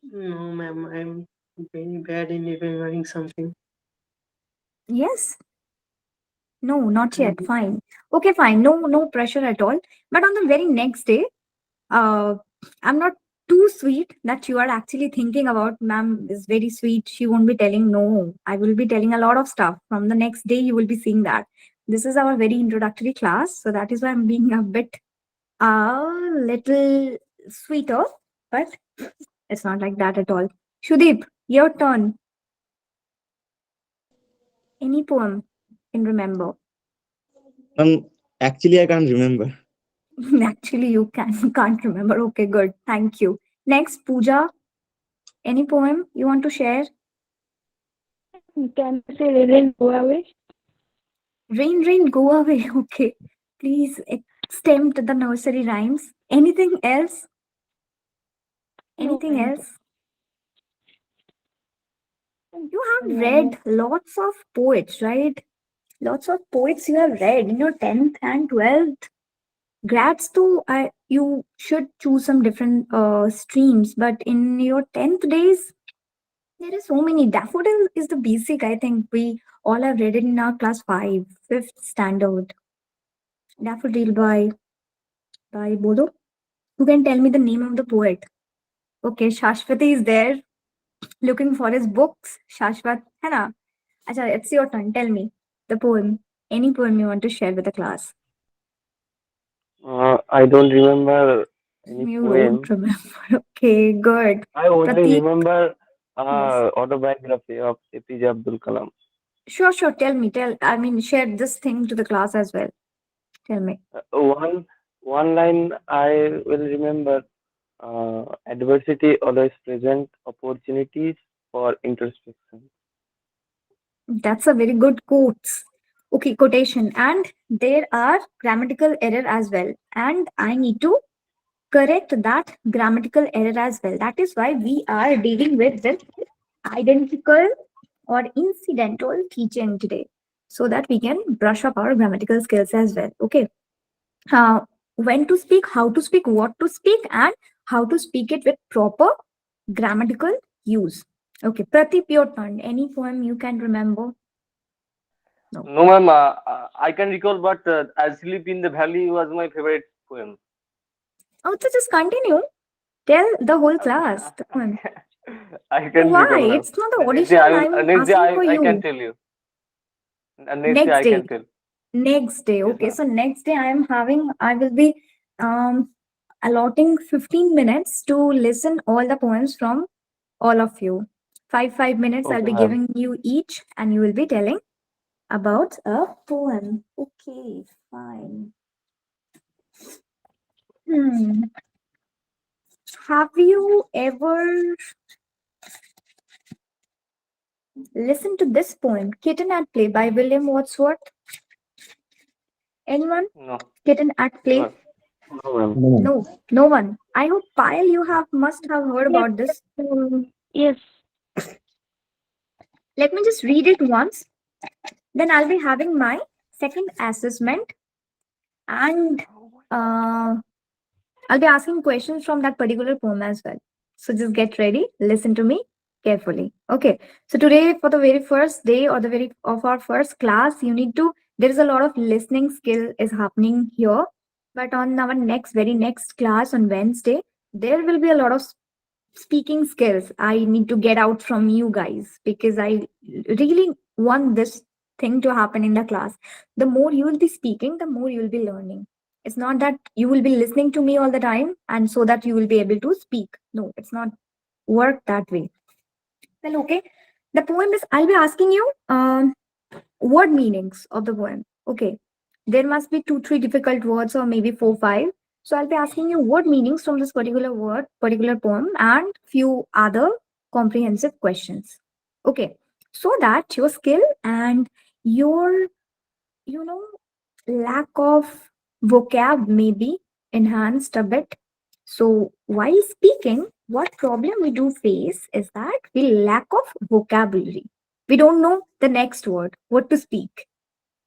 No, ma'am, I'm very bad in remembering something. Yes. No, not yet. Mm, Fine. Okay, fine. No pressure at all. But on the very next day, uh, I'm not too sweet that you are actually thinking about, ma'am is very sweet. She won't be telling no. I will be telling a lot of stuff. From the next day, you will be seeing that. This is our very introductory class. So that is why I'm being a bit little sweeter. But it's not like that at all. Shudeep, your turn. Any poem you can remember. Actually, I can't remember. Actually, you can't remember. Okay, good. Thank you. Next, Pooja. Any poem you want to share? Can you say Rain Go Away? Rain, rain, go away. Okay. Please extempt the nursery rhymes. Anything else? No, Anything ma'am. else? You have read lots of poets, right? Lots of poets you have read in your 10th and 12th. Grads too, you should choose some different streams, but in your 10th days, there are so many. Daffodil is the basic, I think. We all have read it in our class 5, 5th standard. Daffodil by Bodo. Who can tell me the name of the poet? Okay, Shashwati is there looking for his books. Shashwat, है ना? Acha, it's your turn. Tell me the poem. Any poem you want to share with the class. I don't remember any You don't poem. remember. Okay, good. I only Pratik, remember yes. autobiography of APJ Abdul Kalam. Sure. Tell me. I mean, share this thing to the class as well. Tell me. One line I will remember. Adversity always present opportunities for introspection. That's a very good quotes. Okay, quotation. And there are grammatical error as well. And I need to correct that grammatical error as well. That is why we are dealing with this identical or incidental teaching today so that we can brush up our grammatical skills as well. Okay. Uh, when to speak, how to speak, what to speak, and how to speak it with proper grammatical use. Okay, Pradeep, your turn. Any poem you can remember? No. No, ma'am. I can recall, but "As Sleep in the Valley" was my favorite poem. Oh, so just continue. Tell the whole Uh, class the poem. I can Why? recall, ma'am. It's not the The next day, audition. I'm next day asking for I can you. tell you. Next day Next I day. can tell. Next day. Yes, Okay, ma'am. so next day I will be um allotting 15 minutes to listen all the poems from all of you. 5 minutes I'll Okay, be ma'am. giving you each, and you will be telling about a poem. Okay, fine. Hmm. Have you ever listened to this poem, Kitten at Play by William Wordsworth? Anyone? No, Kitten at Play? never. No, ma'am. No. No, no one. I hope Pyle you have must have heard Yes, about this. yes. Let me just read it once. Then I'll be having my second assessment, and I'll be asking questions from that particular poem as well. So just get ready, listen to me carefully. Okay. So today, for the very first day or the very of our first class, you need to. There is a lot of listening skill is happening here, but on our very next class on Wednesday, there will be a lot of speaking skills I need to get out from you guys, because I really want this thing to happen in the class. The more you will be speaking, the more you will be learning. It's not that you will be listening to me all the time and so that you will be able to speak. No, it's not work that way. Well, okay. The poem is, I'll be asking you word meanings of the poem. Okay. There must be two, three difficult words, or maybe four, five. So I'll be asking you word meanings from this particular word, particular poem, and few other comprehensive questions. Okay. So that your skill and your, you know, lack of vocab may be enhanced a bit. So while speaking, what problem we do face is that we lack of vocabulary. We don't know the next word, what to speak,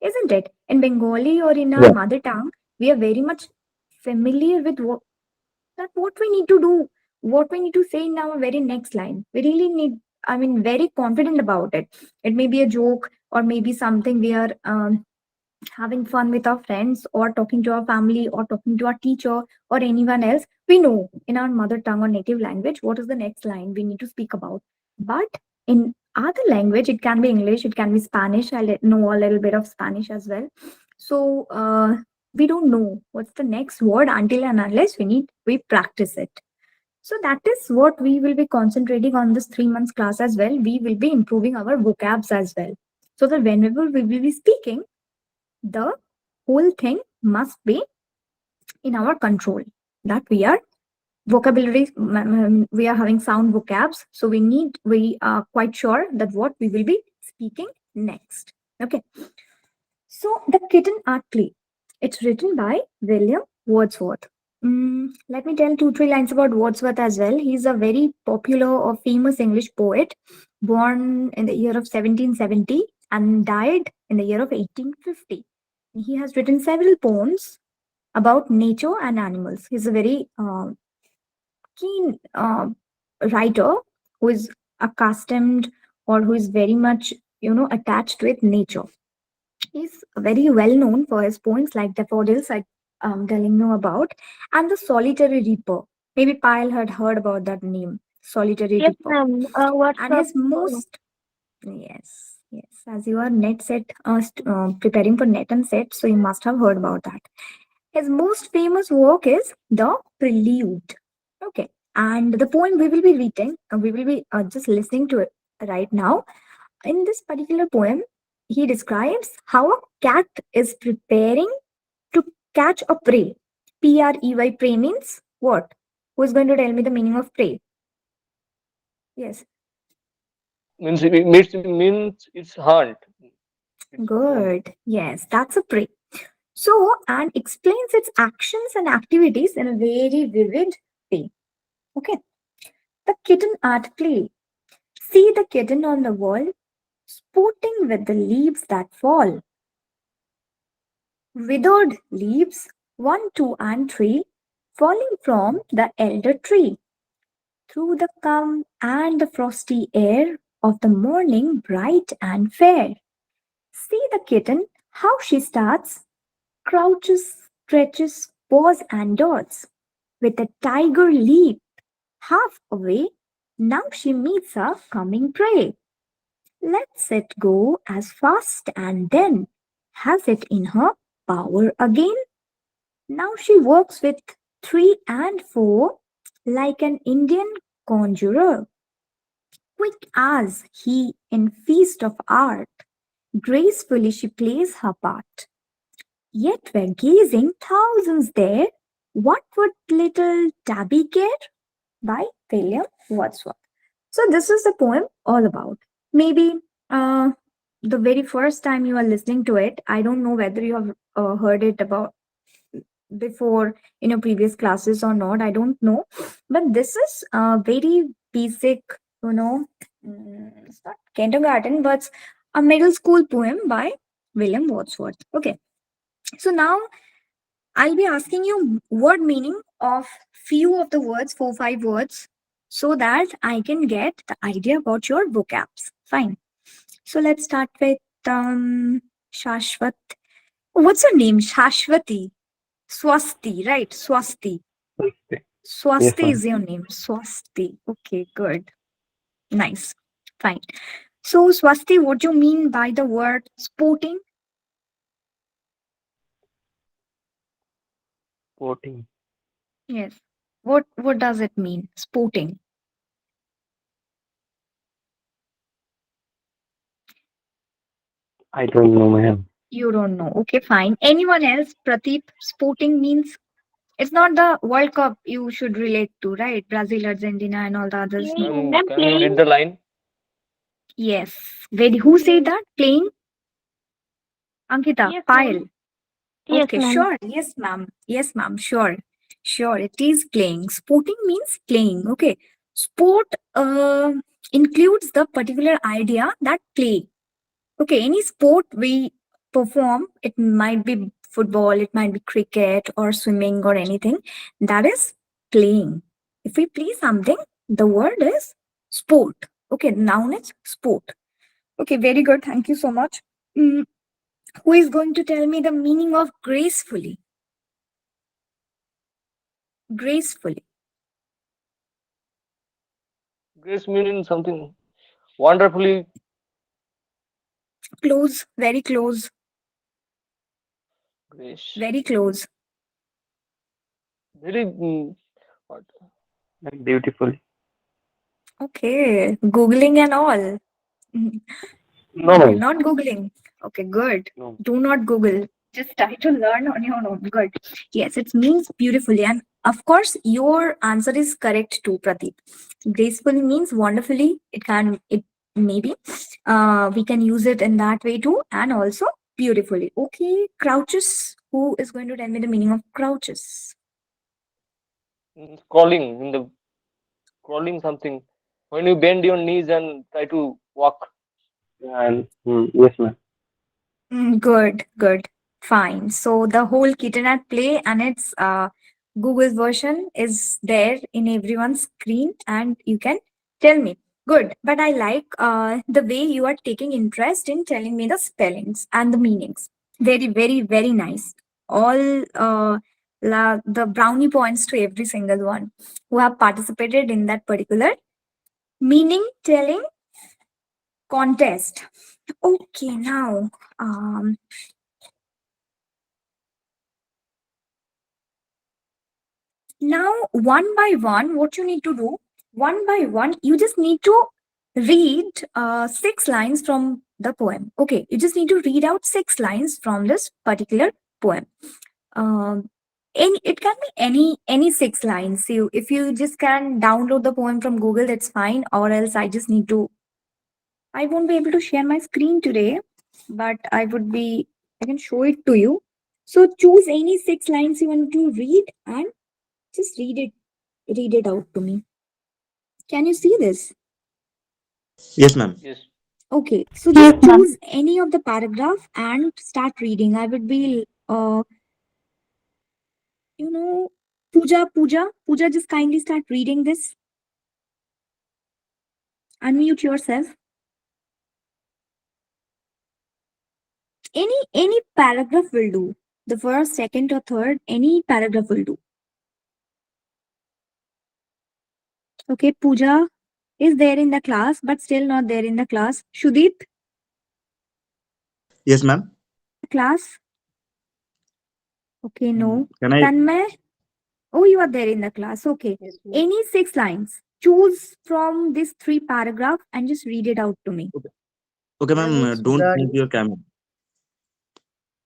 isn't it? In Bengali or in our Yeah. mother tongue, we are very much familiar with what we need to do, what we need to say in our very next line. We really need, I mean, very confident about it. It may be a joke, or maybe something we are having fun with our friends, or talking to our family, or talking to our teacher, or anyone else. We know in our mother tongue or native language what is the next line we need to speak about. But in other language, it can be English, it can be Spanish. Know a little bit of Spanish as well. So we don't know what's the next word until and unless we practice it. So that is what we will be concentrating on this 3 months class as well. We will be improving our vocabs as well, so that whenever we will be speaking, the whole thing must be in our control, that we are vocabulary, we are having sound vocabs, so we are quite sure that what we will be speaking next. Okay. So the Kitten art play, it's written by William Wordsworth. Let me tell two, three lines about Wordsworth as well. He's a very popular or famous English poet, born in the year of 1770 and died in the year of 1850. He has written several poems about nature and animals. He's a very keen writer who is accustomed, or who is very much, attached with nature. He's very well known for his poems like Daffodils, I'm telling you about, and The Solitary Reaper. Maybe Pyle had heard about that name, Solitary Yes, Reaper. ma'am. What's And up? his most, yes, as you are net set, preparing for net and set, so you must have heard about that. His most famous work is The Prelude. Okay. And the poem we will be reading, we will be just listening to it right now. In this particular poem, he describes how a cat is preparing to catch a prey. Prey, prey means what? Who is going to tell me the meaning of prey? Yes, Means it's hunt. It's food. good. Yes, that's a prey. So, and explains its actions and activities in a very vivid way. Okay. The kitten at play. See the kitten on the wall, sporting with the leaves that fall. Withered leaves, 1, 2, and 3, falling from the elder tree. Through the calm and the frosty air of the morning, bright and fair. See the kitten, how she starts, crouches, stretches, paws, and dots. With a tiger leap, half away, now she meets her coming prey. Lets it go as fast and then has it in her power again. Now she works with 3 and 4 like an Indian conjurer. Quick as he in feast of art, gracefully she plays her part. Yet were gazing thousands there, what would little Tabby care? By William Wordsworth. So this is the poem all about. Maybe uh, the very first time you are listening to it, I don't know whether you have heard it about before in your previous classes or not. I don't know, but this is very basic, you know, It's not kindergarten, but it's a middle school poem by William Wordsworth. Okay. So now I'll be asking you word meaning of few of the words, 4 5 words, so that I can get the idea about your vocabs. Fine. So let's start with Shashwat. What's your name? Shashwati. Swasti, right? Swasti. Yes, Swasti ma'am. is your name. Swasti. Okay, good. Nice. Fine. So Swasti, what do you mean by the word sporting? Sporting. Yes. What does it mean? Sporting. I don't know, ma'am. You don't know. Okay, fine. Anyone else? Prateep, sporting means it's not the World Cup you should relate to, right? Brazil, Argentina, and all the others. No. Playing, Ma'am, ma'am, can you read playing, the line? Yes. Very. Who said playing. that? Playing? Ankita, Yes, ma'am. Payal. Yes, Okay, ma'am. sure. Yes, ma'am. Yes, ma'am. Sure. Sure. It is playing. Sporting means playing. Okay. Sport includes the particular idea that play. Okay. Any sport we perform, it might be football, it might be cricket or swimming or anything. That is playing. If we play something, the word is sport. Okay. Noun is sport. Okay. Very good. Thank you so much. Mm, who is going to tell me the meaning of gracefully? Gracefully. Grace meaning something wonderfully. Close, very close, Grace. very close. Very. What? Like beautifully. Okay, Googling and all. Mhm. No, Okay, ma'am. not Googling. Okay, good. No. Do not Google. Just try to learn on your own. Good. Yes, it means beautifully. And of course, your answer is correct too, Pradeep. Gracefully means wonderfully. It maybe. We can use it in that way too. And also beautifully. Okay, crouches. Who is going to tell me the meaning of crouches? Crawling in the crawling something. When you bend your knees and try to walk. And yes, ma'am. Good, good. Fine. So the whole Kitten at Play and its Google version is there in everyone's screen, and you can tell me. Good. But I like the way you are taking interest in telling me the spellings and the meanings. Very, very, very nice. All the brownie points to every single one who have participated in that particular meaning telling contest. Okay, now um, now, one by one, what you need to do, one by one, you just need to read 6 lines from the poem. Okay, you just need to read out 6 lines from this particular poem. Um, it can be any 6 lines. You, if you just can download the poem from Google, that's fine. Or else, I just need to. I won't be able to share my screen today, but I would be. I can show it to you. So choose any 6 lines you want to read and just read it out to me. Can you see this? Yes, ma'am. Yes. Okay, so Yes, just ma'am. choose any of the paragraph and start reading. I would be, you know, Pooja, just kindly start reading this. Unmute yourself. Any paragraph will do. The first, second, or third, any paragraph will do. Okay, Pooja is there in the class, but still not there in the class. Shudip, Yes, ma'am. class. Okay, no. Can I? Tanmay, oh, you are there in the class. Okay. Yes, ma'am. Any 6 lines. Choose from this 3 paragraph and just read it out to me. Okay, okay, Ma'am, ma'am. it's Don't move bloody. your camera.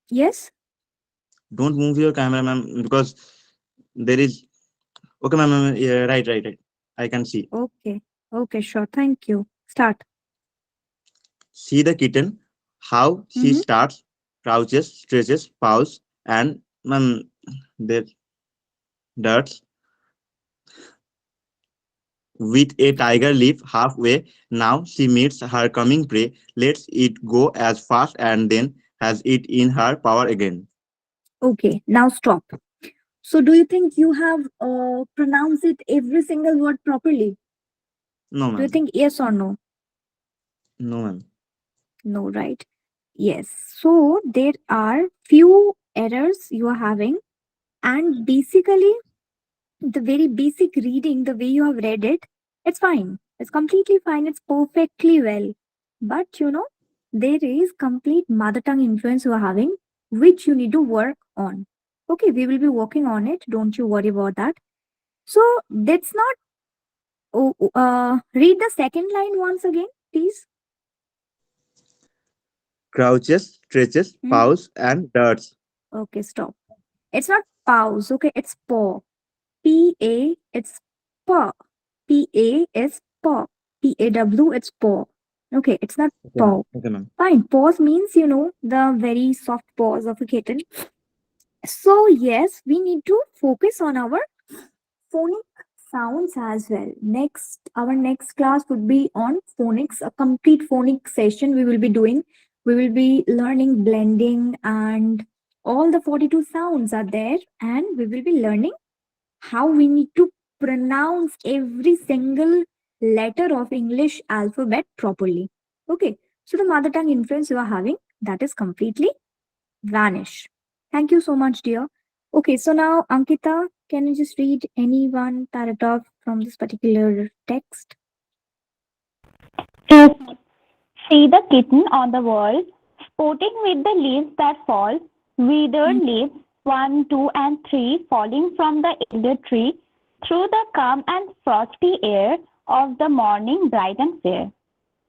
Yes? Don't move your camera, ma'am, because there is. Okay, ma'am. Yeah, right. I can see. Okay. Okay, sure. Thank you. Start. See the kitten, how she Mm-hmm. starts, crouches, stretches, paws, and there darts with a tiger leap halfway. Now she meets her coming prey, lets it go as fast, and then has it in her power again. Okay, now stop. So, do you think you have pronounced it every single word properly? No, Do you ma'am. think yes or no? No, ma'am. No, right? Yes. So, there are few errors you are having, and basically, the very basic reading, the way you have read it, it's fine. It's completely fine. It's perfectly well. But there is complete mother tongue influence you are having, which you need to work on. Okay, we will be working on it. Don't you worry about that. So let's not read the second line once again, please. Crouches, stretches, Hmm? paws, and darts. Okay, stop. It's not pause. Okay, it's paw. PA, it's paw. PA is paw. PAW, it's paw. Okay, it's not Okay, ma'am. paw. Okay, ma'am. Fine. Paws means, the very soft paws of a kitten. So, yes, we need to focus on our phonic sounds as well. Our next class would be on phonics, a complete phonic session we will be doing. We will be learning blending and all the 42 sounds are there, and we will be learning how we need to pronounce every single letter of English alphabet properly. Okay, so the mother tongue influence you are having, that is completely vanished. Thank you so much, dear. Okay, so now Ankita, can you just read any one paragraph from this particular text? Yes. See the kitten on the wall, sporting with the leaves that fall, withered Hmm, leaves, one, two, and three, falling from the elder tree, through the calm and frosty air of the morning, bright and fair.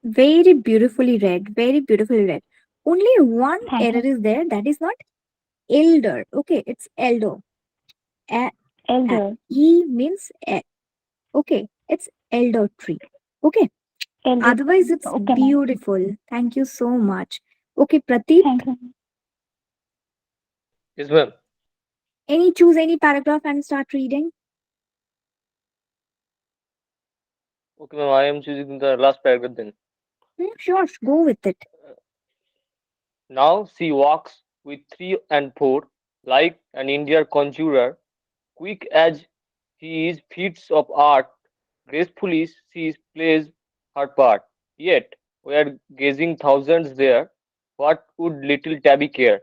very beautifully read. Very beautifully read. Only one Thank error you. is there. That is not elder. Okay, it's elder. A, Elder, E means e. Okay, it's elder tree. Okay. elder. Otherwise, it's Okay, ma'am. beautiful. Thank you so much. Okay, Prateek, Thank you. Yes, ma'am. choose any paragraph and start reading. Okay, ma'am. I am choosing the last paragraph then. Sure, go with it. Now she walks with 3 and 4, like an Indian conjurer, quick as he is feats of art, gracefully she plays her part. Yet, we are gazing thousands there. What would little Tabby care?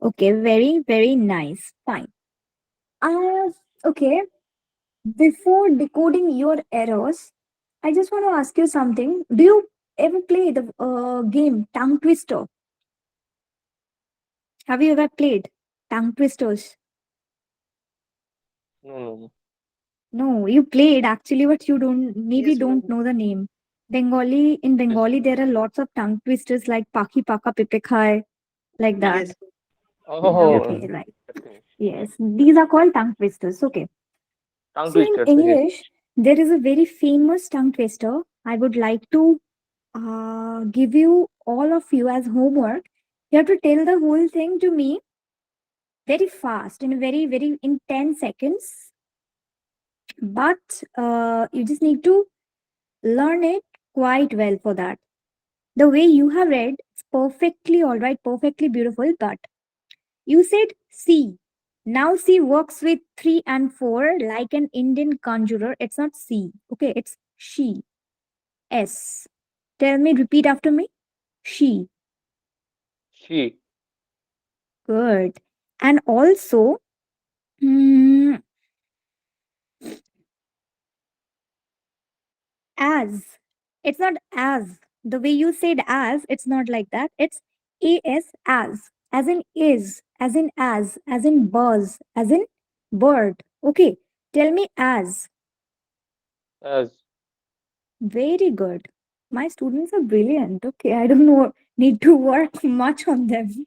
Okay, very, very nice. Fine. Okay, before decoding your errors, I just want to ask you something. Do you ever play the game Tongue Twister? Have you ever played Tongue Twisters? No, no, no. No, you played actually, but you maybe Yes, don't ma'am. know the name. In Yes. Bengali, there are lots of tongue twisters like Paki Paka Pipe Khai, like that. Yes. Yes, Oh, Okay, ma'am. right. that thing. Yes, these are called tongue twisters. Okay. Tongue So in twisters. Yes. English, there is a very famous tongue twister. I would like to give you all of you as homework. You have to tell the whole thing to me very fast in a very, very in 10 seconds. But you just need to learn it quite well for that. The way you have read, it's perfectly all right, perfectly beautiful. But you said C. Now C works with 3 and 4 like an Indian conjurer. It's not C. Okay, it's she. S. Tell me, repeat after me. She. She. Good. And also, mm, as. It's not as. The way you said as, it's not like that. It's as in is, as in buzz, as in bird. Okay. Tell me as. As. Very good. My students are brilliant. Okay, I don't know, need to work much on them.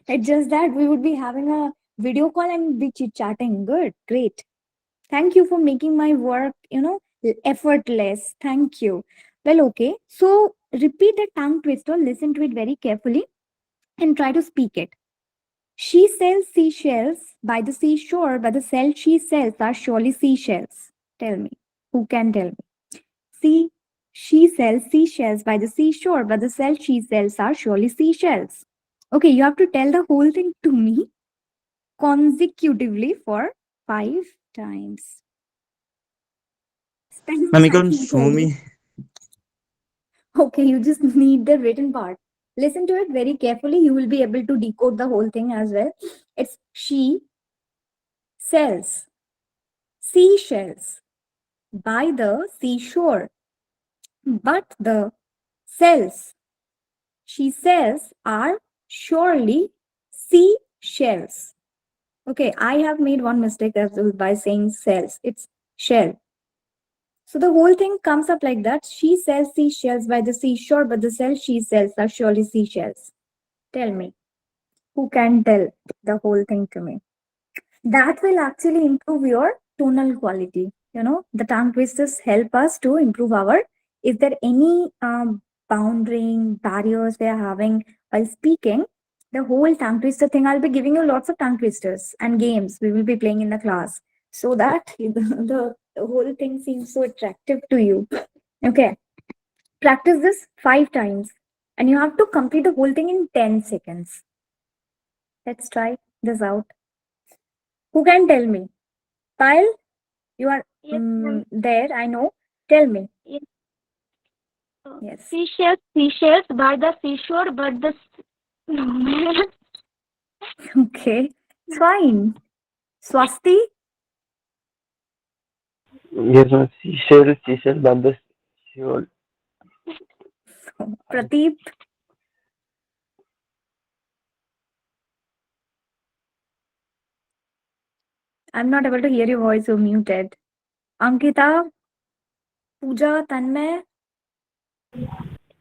It's just that we would be having a video call and be chit chatting. Good, great. Thank you for making my work, effortless. Thank you. Well, okay. So repeat the tongue twister, listen to it very carefully, and try to speak it. She sells seashells by the seashore, but the cells she sells are surely seashells. Tell me. Who can tell me? See, she sells seashells by the seashore, but the shells she sells are surely seashells. Okay, you have to tell the whole thing to me consecutively for 5 times. Spend Ma'am, you can time show telling. me. Okay, you just need the written part. Listen to it very carefully. You will be able to decode the whole thing as well. It's she sells seashells by the seashore, but the cells she sells are surely seashells. Okay, I have made one mistake as well by saying cells. It's shell. So the whole thing comes up like that. She sells seashells by the seashore, but the cells she sells are surely seashells. Tell me, who can tell the whole thing to me? That will actually improve your tonal quality. You know, the tongue twisters help us to improve our. Is there any boundary barriers we are having while speaking? The whole tongue twister thing, I'll be giving you lots of tongue twisters and games we will be playing in the class so that the whole thing seems so attractive to you. Okay, practice this 5 times and you have to complete the whole thing in 10 seconds. Let's try this out. Who can tell me? Pile, you are Yes, ma'am. there, I know. Tell me. Yes. Uh, Yes. seashells by the seashore, but no, ma'am. Okay. It's fine. Swasti, Yes, ma'am. Seashell, but the shell. I, Prateep, I'm not able to hear your voice, so muted. Ankita, Pooja, Tanmay,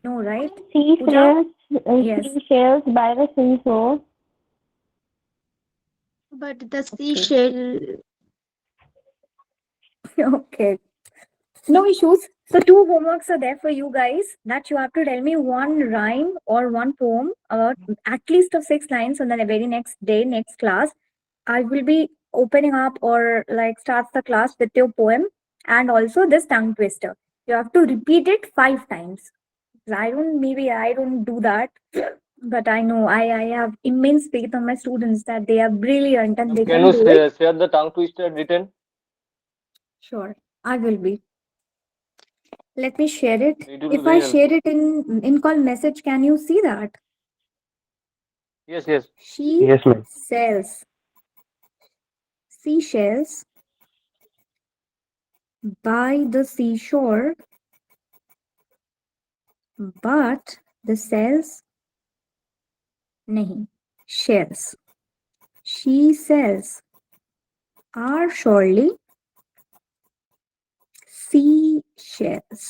no, right? Pooja? Seashells, Yes. seashells by the seashore. But the Okay. seashell. Okay. No issues. So two homeworks are there for you guys that you have to tell me one rhyme or one poem about at least of 6 lines on the very next day, next class. I will be opening up or like starts the class with your poem and also this tongue twister. You have to repeat it 5 times. I don't do that, but I know I have immense faith on my students that they are brilliant and Ma'am, they can can you do it. share the tongue twister written? Sure, I will be. Let me share it. It will be If I very share helpful. it in call message, can you see that? Yes, yes. She yes, ma'am. sells seashells by the seashore, but the cells nahi shells. She sells are surely seashells.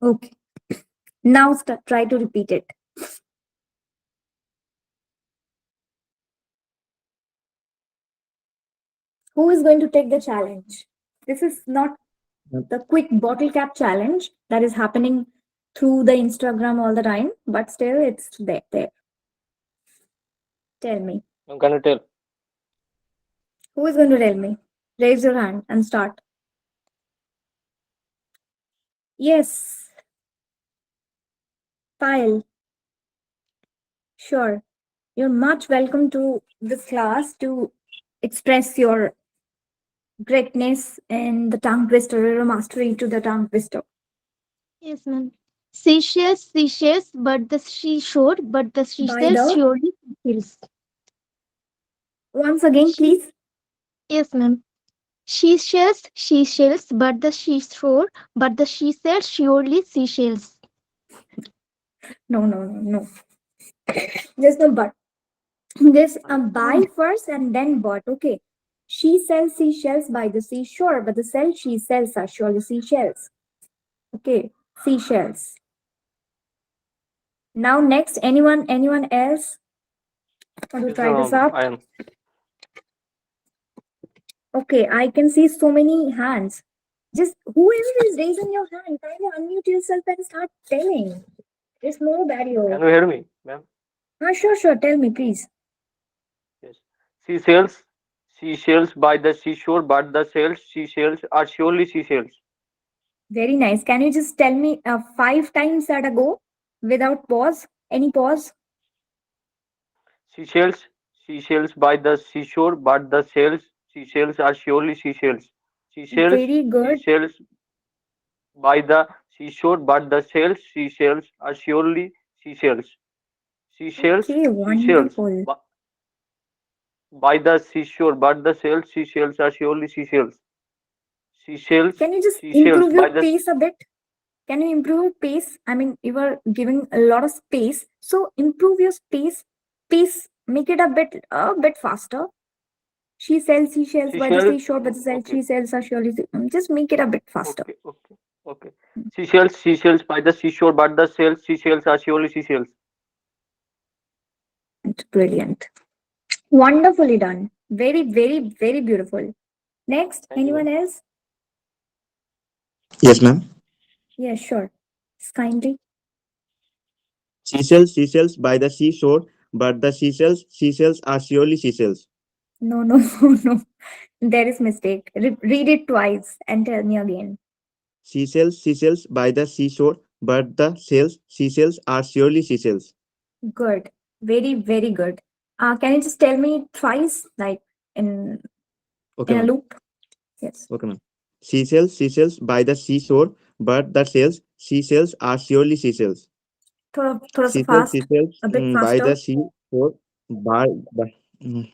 Okay. Now try to repeat it. Who is going to take the challenge? This is not the quick bottle cap challenge that is happening through the Instagram all the time, but still it's there. There. Tell me. Ma'am, can you tell? Who is going to tell me? Raise your hand and start. Yes, Pile. Sure. You're much welcome to this class to express your greatness in the tongue twister or mastery to the tongue twister. Yes, ma'am. Seashells, but the seashore, but the By seashells the surely seashells. once again, She, please. yes, ma'am. Seashells, but the seashore, but the seashells surely seashells. No, no, no, no. There's no but. There's a by first and then but. Okay. She sells seashells by the seashore, but the cell she sells are surely seashells. Okay. Seashells. Now next, anyone else want to Yes, try this ma'am. out? I am. Okay, I can see so many hands. Just whoever is raising your hand, kindly unmute yourself and start telling. There's no barrier. Can you hear me, ma'am? Sure, sure. Tell me, please. Yes. Seashells, seashells by the seashore, but the shells, seashells are surely seashells. Very nice. Can you just tell me 5 times at a go without pause? Any pause? Seashells, seashells by the seashore, but the seashells are surely seashells. Seashells, Very good. seashells by the seashore, but the seashells are surely seashells. Seashells, Okay, seashells wonderful. by the seashore, but the seashells are surely seashells. Seashells, Can you just seashells improve by your the pace a bit? Can you improve your pace? I mean, you are giving a lot of space, so improve your space. Pace, make it a bit faster. She sells seashells by the seashells. seashore, but the Okay, she sells are surely. Just make it a bit faster. okay. Seashells, seashells by the seashore, but the seashells are surely seashells. Brilliant, brilliant. Wonderfully done. Very, very, very beautiful. Next, Thank you, anyone ma'am. else? Yes, ma'am. Yeah, sure. Just kindly. Seashells, seashells by the seashore, but the seashells are surely seashells. No, no, no, no. There is mistake. Read it twice and tell me again. Seashells, seashells by the seashore, but the seashells are surely seashells. Good. Very, very good. Can you just tell me twice, like in Okay, in a ma'am. loop? Yes. Okay, ma'am. Seashells by the seashore, but the seashells are surely seashells. थोड़ा सा fast. Seashells A bit by faster. the seashore, by mm,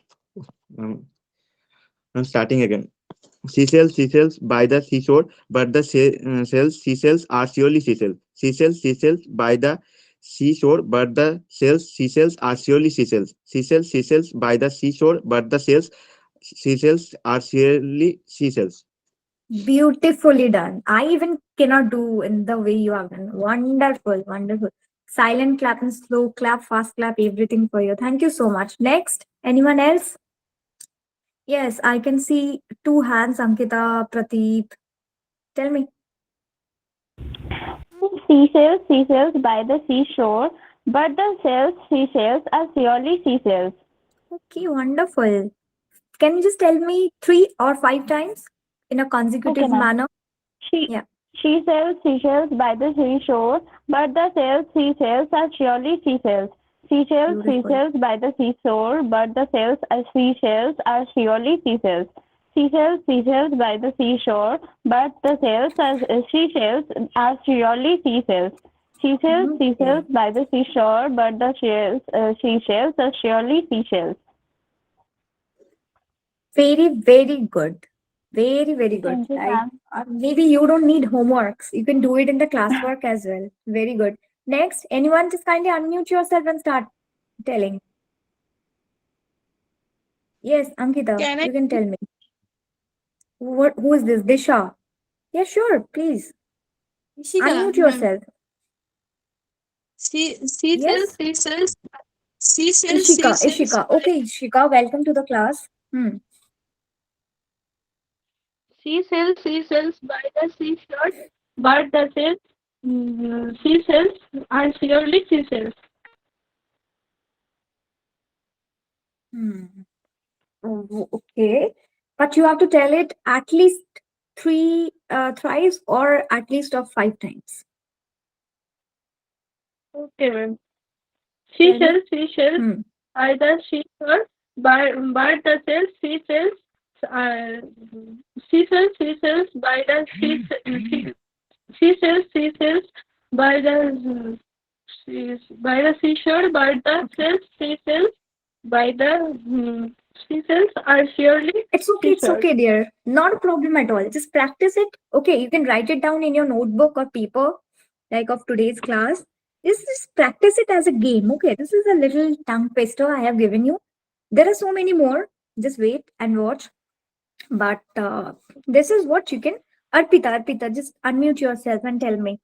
um, I'm starting again. Seashells by the seashore, but the seashells are surely seashells. Seashells by the seashore, but the seashells are surely seashells. Seashells by the seashore, but the seashells are surely seashells. Beautifully done. I even cannot do in the way you have done. Wonderful, wonderful. Silent clap and slow clap, fast clap, everything for you. Thank you so much. Next, anyone else? Yes, I can see two hands, Ankita, Prateep. Tell me. Seashells, seashells by the seashore, but the seashells are surely seashells. Okay, wonderful. Can you just tell me 3 or 5 times in a Okay, consecutive ma'am. manner? She Yeah, she sells seashells by the seashore, but the seashells are surely seashells. beautiful. Seashells by the seashore, but the seashells are surely seashells. Seashells by the seashore, but the seashells are surely seashells. Okay. Seashells by the seashore, but the seashells are surely seashells. Very, very good. Very, very good. Thank you, Like ma'am. maybe you don't need homeworks. You can do it in the classwork as well. Very good. Next, anyone just kindly unmute yourself and start telling. Yes, Ankita, Can I? you can tell me. Who is this? Disha. Yeah, sure. Please Ishika, unmute ma'am. yourself. She sells, Yes, she sells, she sells, she Ishika. sells Ishika. Okay, Ishika. Welcome to the class. Hmm. Seashells by the seashore, but the seashells are surely seashells. Hmm. Okay. But you have to tell it at least thrice or at least of 5 times. Okay, ma'am. Tell me. Seashells Hmm. by the seashore, but the seashells, uh, seashells by the seashells by the by the seashore, but the Okay. seashells by the seashells are surely It's okay. It's seashores. okay, dear. Not a problem at all. Just practice it. Okay. You can write it down in your notebook or paper, like of today's class. Just practice it as a game. Okay. This is a little tongue twister I have given you. There are so many more. Just wait and watch. But this is what you can. Arpita, just unmute yourself and tell me.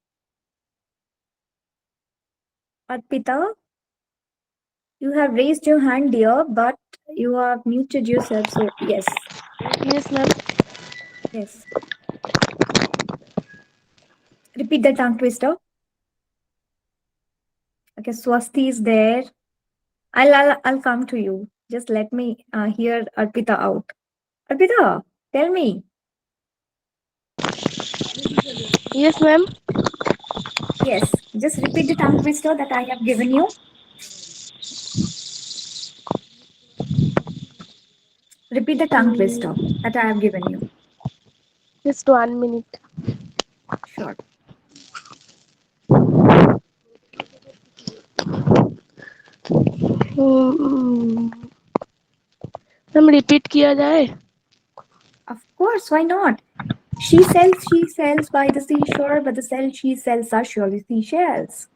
Arpita, you have raised your hand, dear, but you have muted yourself. So, yes, Yes, ma'am. yes. Repeat the tongue twister. Okay, Swasti is there. I'll come to you. Just let me hear Arpita out. Arpita, tell me. Yes, ma'am. Yes, just repeat the tongue twister that I have given you. Repeat the tongue twister Hmm. that I have given you. Just 1 minute. Sure. Hmm. Ma'am repeat किया जाए. Of course, why not? She sells by the seashore, but the cell she sells are surely seashells.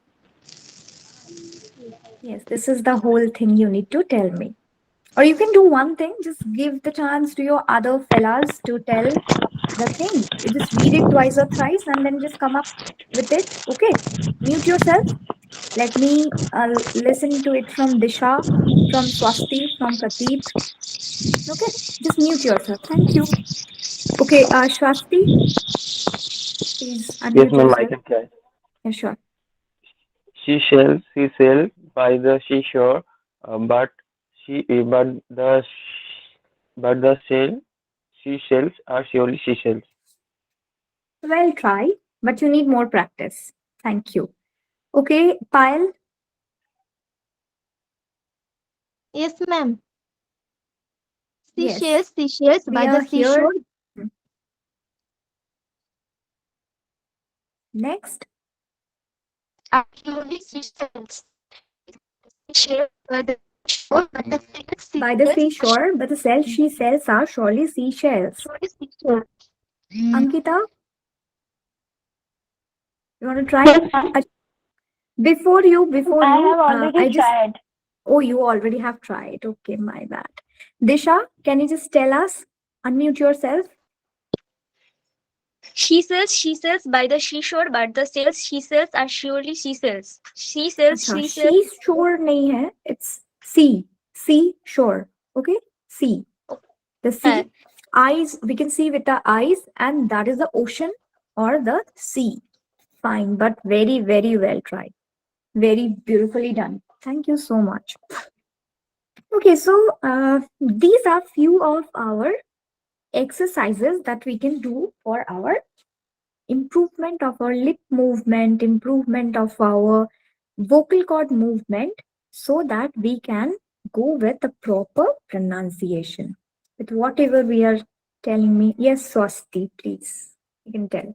Yes, this is the whole thing you need to tell me. Or you can do one thing, just give the chance to your other fellas to tell the thing. You just read it twice or thrice and then just come up with it. Okay. Mute yourself. Let me listen to it from Disha, from Swasti, from Prateek. Okay. Just mute yourself. Thank you. Okay. Swasti, please Yes, unmute ma'am, I yourself. can try. Yeah, sure. She sails by the seashore, but the seashells are surely seashells. Well, try, but you need more practice. Thank you. Okay. Pile. Yes, ma'am. Yes. Seashells We by the are here. seashore. Hmm. Next. Are surely seashells. Seashells by the shore, but the By the seashells are seashore, but the cells she sells are surely seashells. surely seashells. Ankita, you want to try? Yes, ma'am. Uh, before I you, have already I just, tried. oh, you already have tried. Okay, my bad. Disha, can you just tell us? Unmute yourself. She sells by the seashore, but the sales she sells are surely अच्छा, she sells. she shore नहीं है. It's sea shore. Okay, sea. The है. sea. Eyes, we can see with the eyes, and that is the ocean or the sea. Fine, but very, very well tried. Very beautifully done. Thank you so much. Okay, so these are few of our exercises that we can do for our improvement of our lip movement, improvement of our vocal cord movement, so that we can go with the proper pronunciation. With whatever we are telling me. Yes, Swasti, please. You can tell.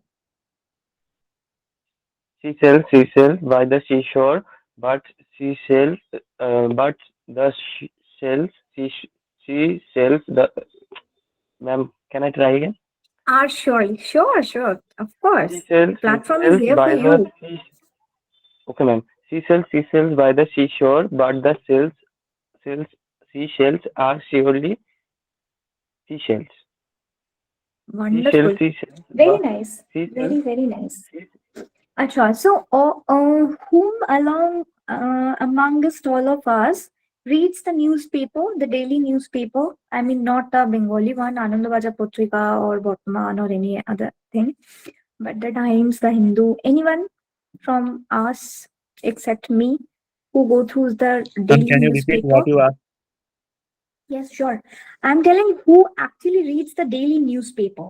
She sells by the seashore, but she sells, but the shells, she sells the. Ma'am, can I try again? Are surely. Sure, sure. Of course. The She platform is sells here for by the you. sea. Okay, ma'am. She sells by the seashore, but the sells, seashells are surely seashells. Wonderful. Seashells, Very but nice. seashells, Very, very nice. Acha, so whom amongst all of us reads the newspaper, the daily newspaper? I mean, not the Bengali one, Anandabaja Patrika or Botman or any other thing, but the Times, the Hindu. Anyone from us except me who go through the daily Can you repeat newspaper? what you asked? Yes, sure. I'm telling who actually reads the daily newspaper.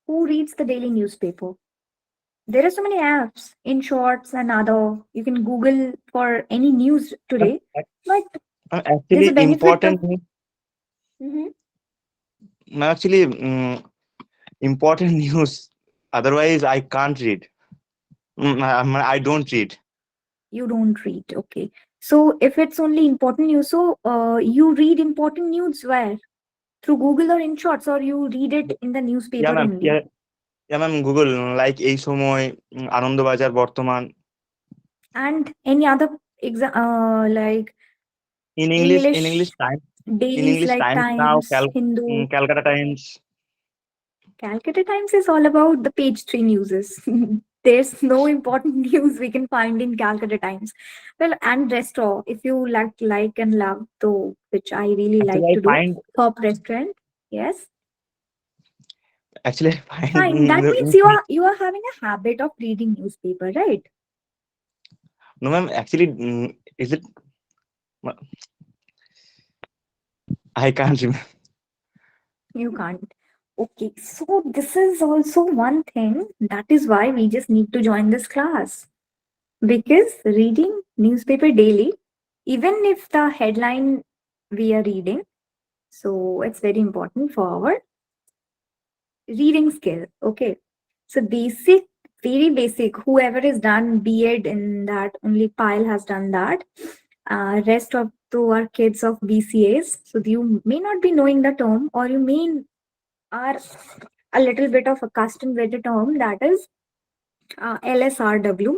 Who reads the daily newspaper? There are so many apps in shorts and other. You can Google for any news Um, today, ac- but there's a Actually, benefit of. Mhm. actually, important news. Otherwise, I can't read. I don't read. You don't read. Okay. So if it's only important news, so you read important news where? Through Google or in shorts, or you read it in the Yeah, newspaper ma'am. only? Yeah, ma'am Google like এই সময় আনন্দবাজার বর্তমান And any other like in English English time in dailies English like Times now Times, Hindu. Calcutta Times Calcutta Times is all about the page three newses. There's no important news we can find in Calcutta Times. Well, and restaurant, if you like and love though, which I really actually like I to do, find top restaurant. Yes, actually I find fine. That means you are having a habit of reading newspaper, right? no ma'am actually is it I can't remember. You can't. Okay, so this is also one thing. That is why we just need to join this class. Because reading newspaper daily, even if the headline we are reading, so it's very important for our reading skill. Okay. So basic, very basic. Whoever is done B.Ed in that, only Pile has done that. Rest of the our kids of BCAs. So you may not be knowing the term, or you may are a little bit of accustomed with the term, that is LSRW: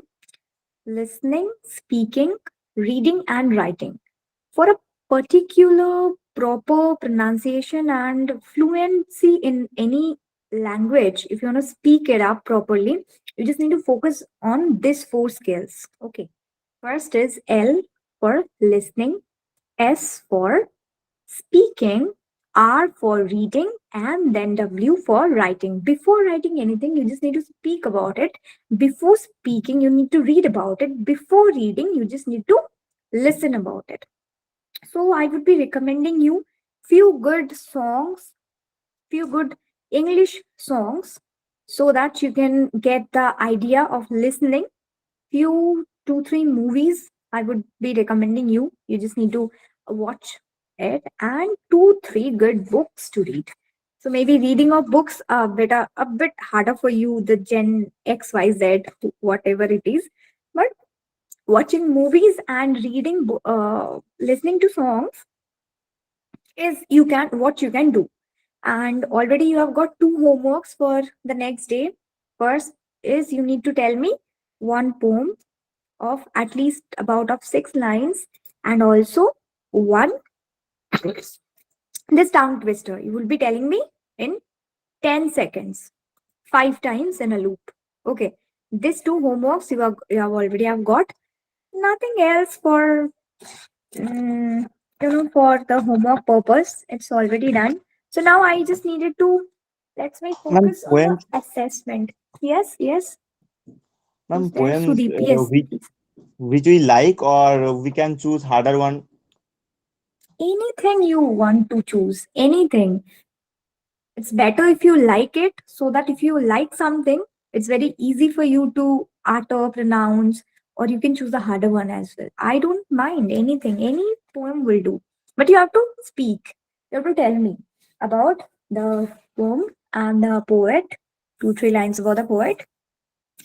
listening, speaking, reading, and writing. For a particular proper pronunciation and fluency in any language, if you want to speak it up properly, you just need to focus on these four skills. Okay. First is L for listening, S for speaking, R for reading, and then W for writing. Before writing anything, you just need to speak about it. Before speaking, you need to read about it. Before reading, you just need to listen about it. So I would be recommending you few good songs, few good English songs, so that you can get the idea of listening. Few 2 3 movies I would be recommending you. You just need to watch it, and 2 3 good books to read. So maybe reading of books a bit harder for you, the Gen XYZ, whatever it is. But watching movies and reading, listening to songs is you can what you can do. And already you have got two homeworks for the next day. First is you need to tell me one poem of at least about of 6 lines, and also one this tongue twister. You will be telling me in 10 seconds, 5 times in a loop. Okay. These two homeworks you have already have got. Nothing else for for the homework purpose. It's already done. So now I just needed to let's me Ma'am, focus on the poems, assessment. Yes, yes. ma'am, Who's there? poems Sudeep. Yes. which we like, or we can choose harder one. Anything you want to choose, anything. It's better if you like it, so that if you like something, it's very easy for you to utter, pronounce, or you can choose a harder one as well. I don't mind anything, any poem will do. But you have to speak. You have to tell me about the poem and the poet, 2 3 lines about the poet.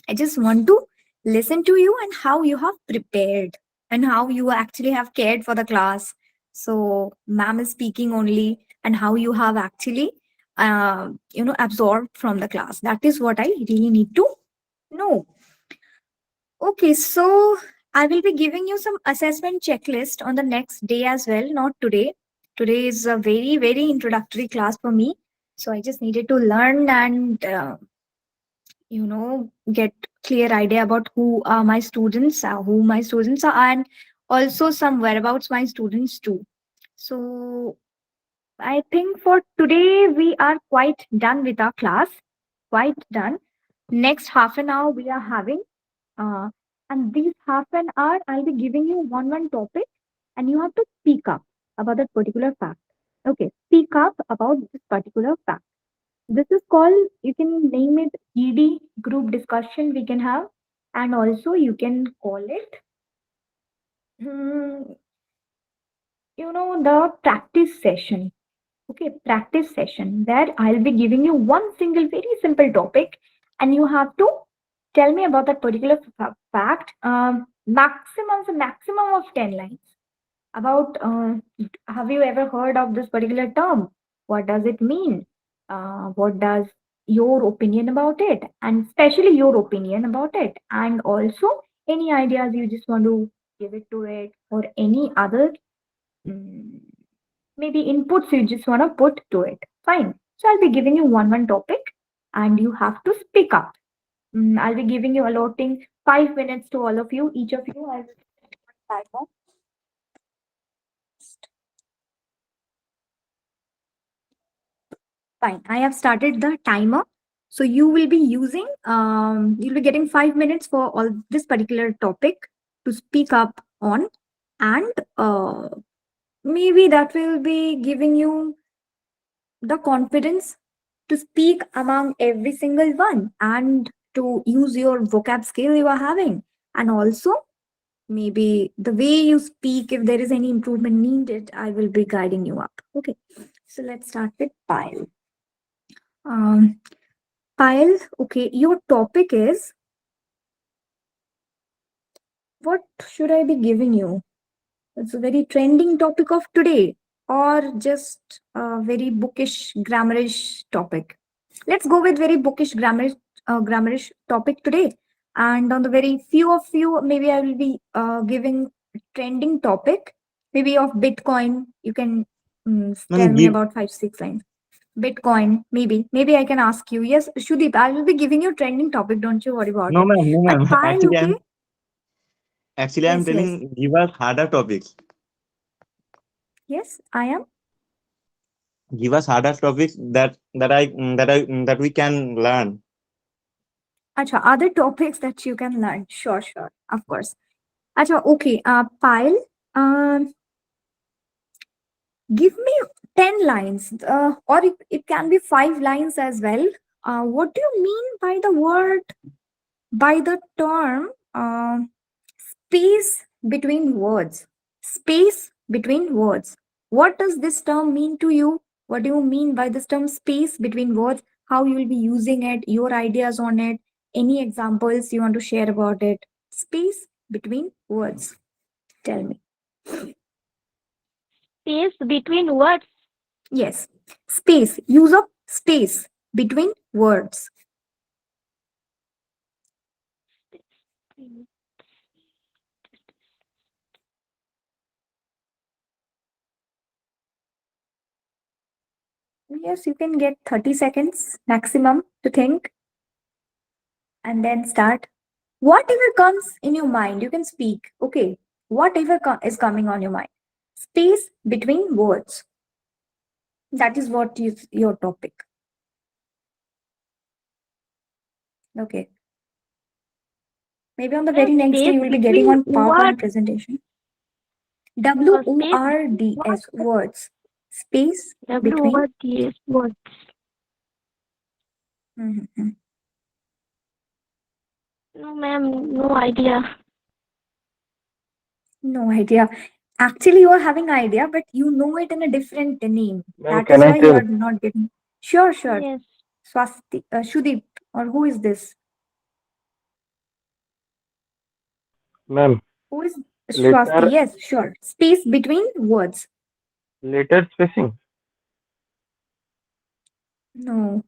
I just want to listen to you and how you have prepared and how you actually have cared for the class. So, ma'am is speaking only, and how you have actually, absorbed from the class. That is what I really need to know. Okay, so I will be giving you some assessment checklist on the next day as well, not today. Today is a very, very introductory class for me. So, I just needed to learn and get clear idea about who my students are, and also some whereabouts my students too. So I think for today we are quite done with our class, quite done. Next half an hour we are having, uh, and this half an hour I'll be giving you one topic, and you have to speak up about that particular fact. Okay, speak up about this particular fact. This is called, you can name it ED, group discussion we can have, and also you can call it, hmm, the practice session. Okay, practice session where I'll be giving you one single very simple topic, and you have to tell me about that particular fact. Maximum of 10 lines. About have you ever heard of this particular term? What does it mean? What does your opinion about it, and especially your opinion about it, and also any ideas you just want to give it to it, or any other mm, maybe inputs you just want to put to it. Fine. So I'll be giving you one topic, and you have to speak up. I'll be giving you allotting 5 minutes to all of you, each of you. I'll timer. Fine. I have started the timer. So you will be you'll be getting 5 minutes for all this particular topic to speak up on. And maybe that will be giving you the confidence to speak among every single one and to use your vocab skill you are having. And also, maybe the way you speak, if there is any improvement needed, I will be guiding you up. Okay, so let's start with Pile. Um, Pile, okay, your topic is, what should I be giving you? It's a very trending topic of today, or just a very bookish, grammarish topic. Let's go with very bookish, grammarish topic today. And on the very few of you, maybe I will be giving trending topic, maybe of Bitcoin. You can tell Ma'am, me give. about 5 6 lines. Bitcoin, maybe I can ask you. Yes, Shudip, I will be giving you trending topic. Don't you worry about No, it. ma'am, no, But ma'am. Pile, okay? Actually, I'm Yes, yes, telling give us harder topics. yes. I am. Give us harder topics that we can learn. Acha, other topics that you can learn. Sure, sure, of course. Acha, okay. Pile. Um, Give me 10 lines, or it can be 5 lines as well. What do you mean by the word, by the term space between words? Space between words. What does this term mean to you? What do you mean by this term space between words? How you will be using it, your ideas on it, any examples you want to share about it? Space between words. Tell me. Space between words. Yes, space, use of space between words. Yes, you can get 30 seconds maximum to think and then start. Whatever comes in your mind, you can speak. Okay, whatever is coming on your mind. Space between words. That is what is your topic. Okay. Maybe on the very Ma'am, next day space you will be getting between on PowerPoint words. presentation. W O Space R between D words. S words. Space W between. word yes words. Mhm. No, ma'am, no idea. No idea. Actually, you are having idea, but you know it in a different name. Ma'am, That can is I why you tell? are not getting. Sure, sure. Yes. Swasti, Shudip, or who is this? Ma'am, Who is Swasti? letter Yes, sure. Space between words. letter spacing. No,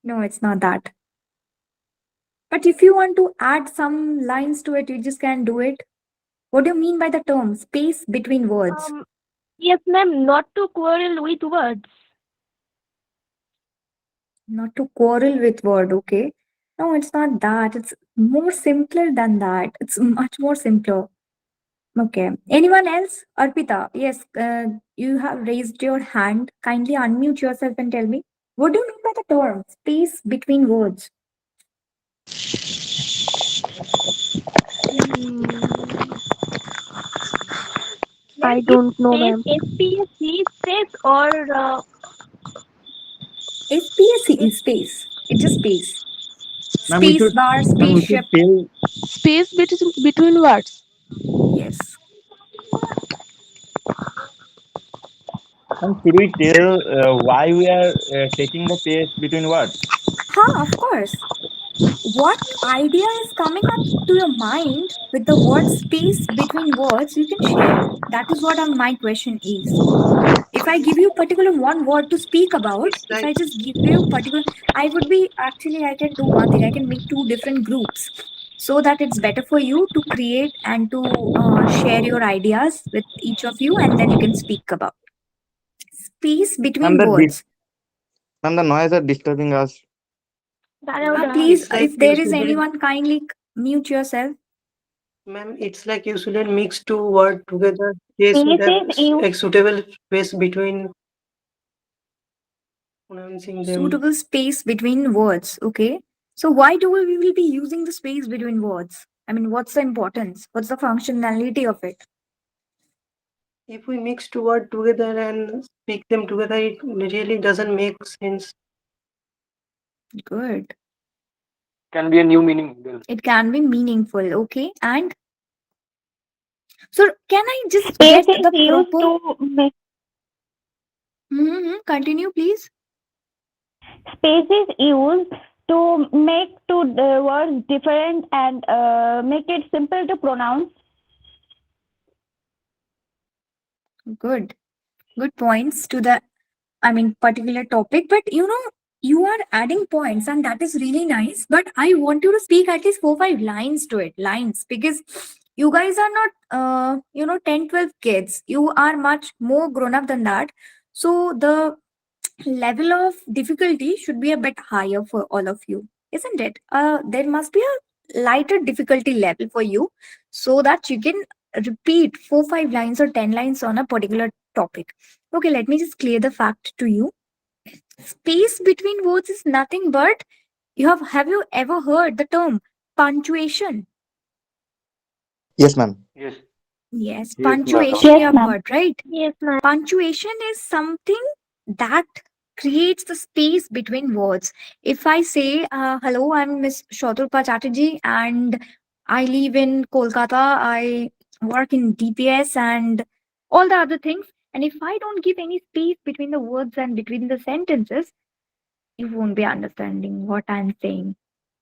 no, it's not that. But if you want to add some lines to it, you just can do it. What do you mean by the term space between words? Um. Yes, ma'am. Not to quarrel with words. Not to quarrel with word, okay? No, it's not that. It's more simpler than that. It's much more simpler. Okay. Anyone else? Arpita, yes, you have raised your hand. Kindly unmute yourself and tell me. What do you mean by the term space between words? Hmm. Ma'am, I it's don't know, space ma'am. SPAC space or SPSE S is space. It's just space. Ma'am, we Space should bar, ma'am, we should spaceship. tell. Space between words. Yes. Ma'am, should we tell why we are taking the space between words? Huh, of course. What idea is coming up to your mind with the word space between words, you can share. That is what my question is. If I give you particular one word to speak about, It's if like I just give you particular, I would be actually, I can do one thing. I can make two different groups so that it's better for you to create and to share your ideas with each of you, and then you can speak about space Ma'am, between words. the noise are disturbing us. Daroda. Please, it's like if you there is shouldn't, anyone, kindly mute yourself. ma'am. It's like you shouldn't mix two words together. Yes, Space is there's you. a suitable space between pronouncing them. Suitable space between words. Okay. So why do we will be using the space between words? I mean, what's the importance? What's the functionality of it? If we mix two words together and speak them together, it really doesn't make sense. Good. Can be a new meaning. Bill. It can be meaningful. Okay. And so, can I just Space get is the used proper? to make Continue, please. space is used to make two words different and make it simple to pronounce. Good. Good points to the, particular topic. But you are adding points, and that is really nice. But I want you to speak at least 4 5 lines to it, lines, because you guys are not, 10 12 kids. You are much more grown up than that. So the level of difficulty should be a bit higher for all of you, isn't it? There must be a lighter difficulty level for you so that you can repeat 4 5 lines or 10 lines on a particular topic. Okay, let me just clear the fact to you. Space between words is nothing but have you ever heard the term punctuation? Yes, ma'am. Yes. Yes, Yes, madam. punctuation Yes, you have ma'am. heard, right? Yes, ma'am. Punctuation is something that creates the space between words. If I say, hello, I'm Miss Shoturpa Chatterjee and I live in Kolkata, I work in DPS and all the other things. And if I don't give any space between the words and between the sentences, you won't be understanding what I'm saying,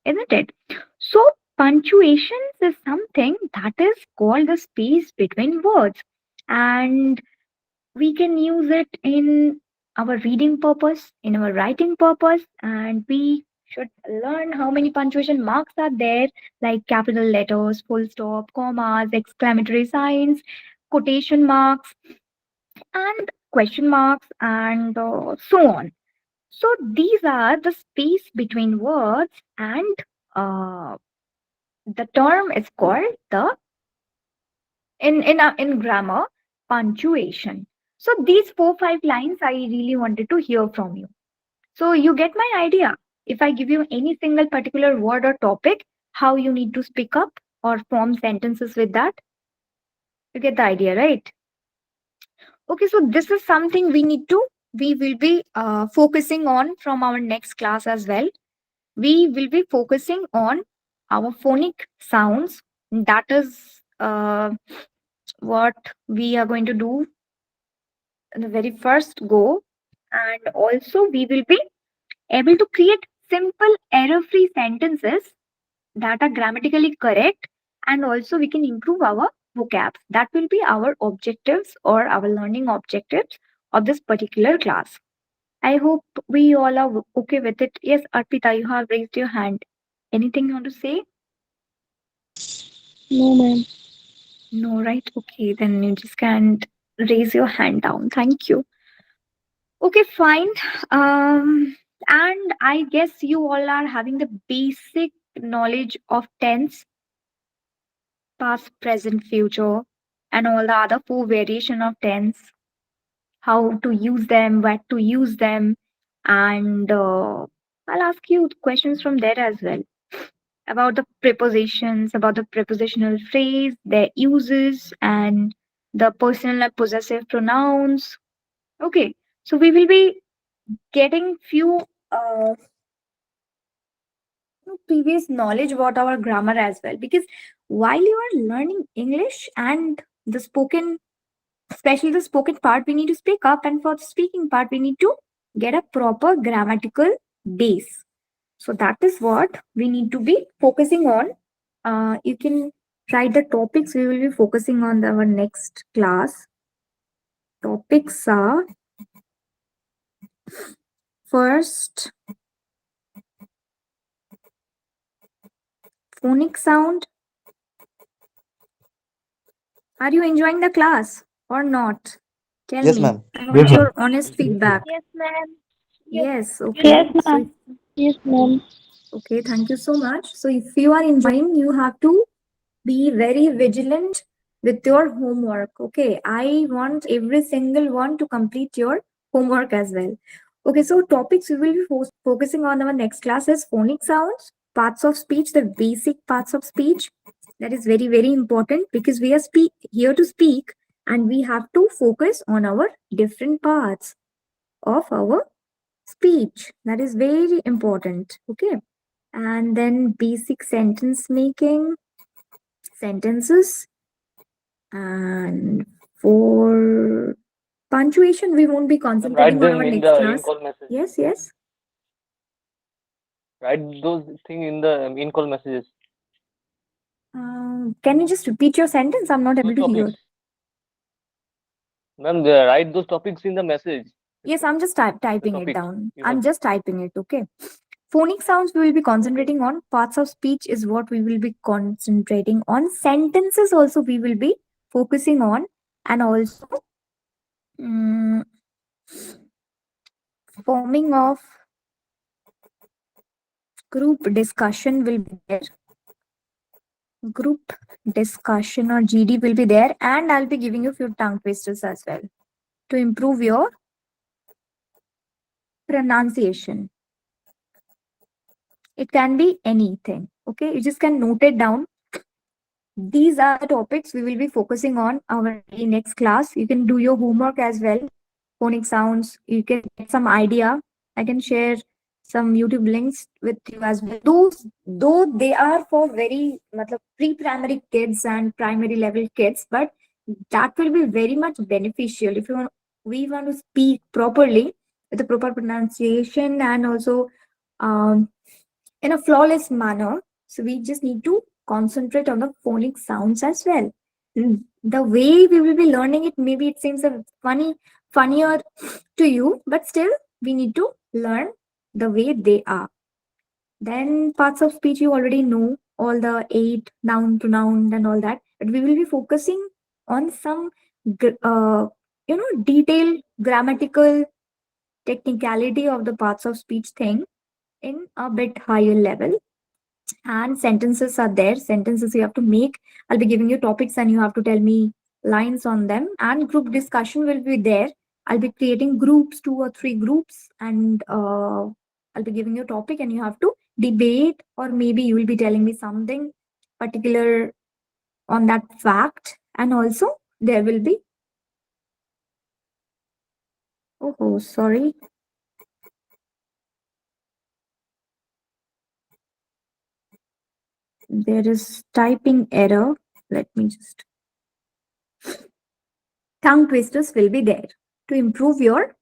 isn't it? So, punctuations is something that is called the space between words. And we can use it in our reading purpose, in our writing purpose, and we should learn how many punctuation marks are there, like capital letters, full stop, commas, exclamatory signs, quotation marks, and question marks, and so on. So these are the space between words, and uh, the term is called the in grammar punctuation. So these 4 5 lines I really wanted to hear from you. So you get my idea. If I give you any single particular word or topic, how you need to speak up or form sentences with that, you get the idea, right? Okay, so this is something we will be focusing on from our next class as well. We will be focusing on our phonic sounds. That is what we are going to do in the very first go. And also, we will be able to create simple error free sentences that are grammatically correct. And also, we can improve our vocab. That will be our objectives or our learning objectives of this particular class. I hope we all are okay with it. Yes, Arpita, you have raised your hand. Anything you want to say? No, ma'am. No, right? Okay, then you just can't raise your hand down. Thank you. Okay, fine. And I guess you all are having the basic knowledge of tense, past, present, future, and all the other 4 variation of tense, how to use them, where to use them, and I'll ask you questions from there as well about the prepositions, about the prepositional phrase, their uses, and the personal and possessive pronouns. Okay, so we will be getting few previous knowledge about our grammar as well, because while you are learning English and the spoken, especially the spoken part, we need to speak up, and for the speaking part we need to get a proper grammatical base. So that is what we need to be focusing on. You can write the topics we will be focusing on our next class. Topics are: first, phonic sound. Are you enjoying the class or not? Tell Yes, me. ma'am. I want your honest Yes, ma'am. feedback. Yes, ma'am. Yes, Yes, okay. So, ma'am. Yes, ma'am. okay, thank you so much. So, if you are enjoying, you have to be very vigilant with your homework. Okay, I want every single one to complete your homework as well. Okay, so topics we will be focusing on our next class is phonic sounds, parts of speech, the basic parts of speech. That is very, very important because we are here to speak, and we have to focus on our different parts of our speech. That is very important. Okay. And then basic sentence making, sentences. And for punctuation, we won't be Ma'am, write concentrating on them our in next the in class. call message. Yes, yes. Write those things in the in call messages. Can you just repeat your sentence? I'm not Those able to hear. topics. Ma'am, write those topics in the message. Yes, I'm just The typing it topics down. you I'm have. just typing it, okay? Phonic sounds we will be concentrating on. Parts of speech is what we will be concentrating on. Sentences also we will be focusing on. And also mm, forming of group discussion will be there. Group discussion or GD will be there. And I'll be giving you a few tongue twisters as well to improve your pronunciation. It can be anything. Okay, you just can note it down. These are the topics we will be focusing on our next class. You can do your homework as well. Phonic sounds, you can get some idea. I can share some YouTube links with you as well. Those, though they are for very pre-primary kids and primary level kids, but that will be very much beneficial if we want to speak properly with a proper pronunciation and also um, in a flawless manner. So we just need to concentrate on the phonic sounds as well. The way we will be learning it, maybe it seems a funnier to you, but still we need to learn the way they are. Then parts of speech you already know, all the 8 noun to noun and all that, but we will be focusing on some detailed grammatical technicality of the parts of speech thing in a bit higher level. And sentences are there. Sentences you have to make. I'll be giving you topics and you have to tell me lines on them. And group discussion will be there. I'll be creating groups, 2 or 3 groups, and I'll be giving you a topic and you have to debate, or maybe you will be telling me something particular on that fact. And also there will be, oh sorry, there is typing error. Let me just, tongue twisters will be there to improve your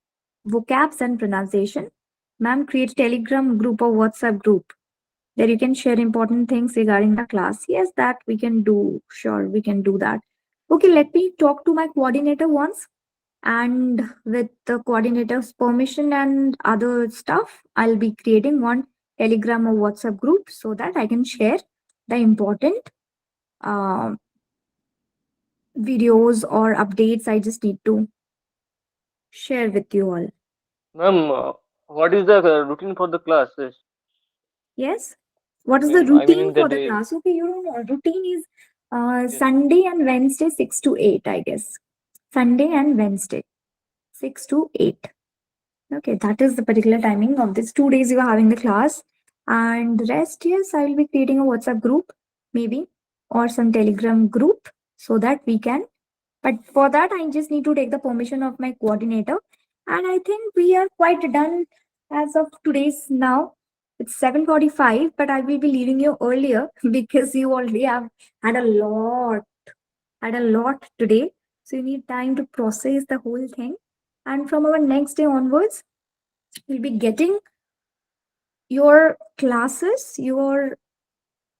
vocabs and pronunciation. Ma'am, create Telegram group or WhatsApp group where you can share important things regarding the class. Yes, that we can do. Sure, we can do that. Okay, let me talk to my coordinator once. And with the coordinator's permission and other stuff, I'll be creating one Telegram or WhatsApp group so that I can share the important uh, videos or updates I just need to share with you all. Ma'am, what is the routine for the classes? Yes. What is the I mean routine in the for the day. class? Okay, your routine is Yes. Sunday and Wednesday 6 to 8, I guess. Sunday and Wednesday 6 to 8. Okay, that is the particular timing of these 2 days you are having the class. And the rest, yes, I will be creating a WhatsApp group, maybe, or some Telegram group so that we can. But for that, I just need to take the permission of my coordinator. And I think we are quite done as of today's now. It's 7:45, but I will be leaving you earlier because you already have had a lot today. So you need time to process the whole thing. And from our next day onwards, you'll be getting your classes, your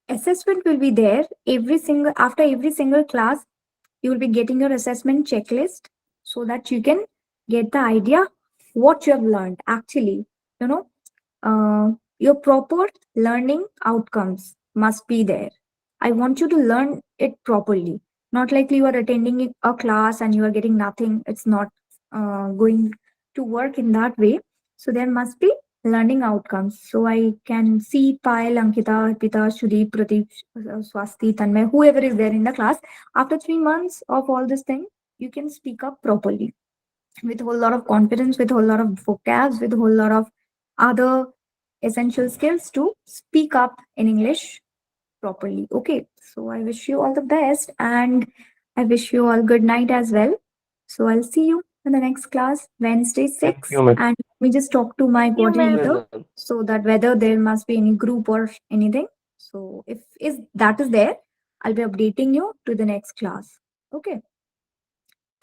assessment will be there after every single class. You will be getting your assessment checklist so that you can get the idea what you have learned. Actually, you know, your proper learning outcomes must be there. I want you to learn it properly, not like you are attending a class and you are getting nothing. It's not going to work in that way. So there must be learning outcomes. So I can see Payal, Ankita, Pita, Shudeep, Pradeep, Swasti, Tanmay, whoever is there in the class. After 3 months of all this thing, you can speak up properly with a whole lot of confidence, with a whole lot of vocabs, with a whole lot of other essential skills to speak up in English properly. Okay, so I wish you all the best and I wish you all good night as well. So I'll see you in the next class, Wednesday Thank 6 you, ma'am. and me just talk to my You, ma'am. coordinator Yes, ma'am. so that whether there must be any group or anything. So if is that is there, I'll be updating you to the next class. Okay.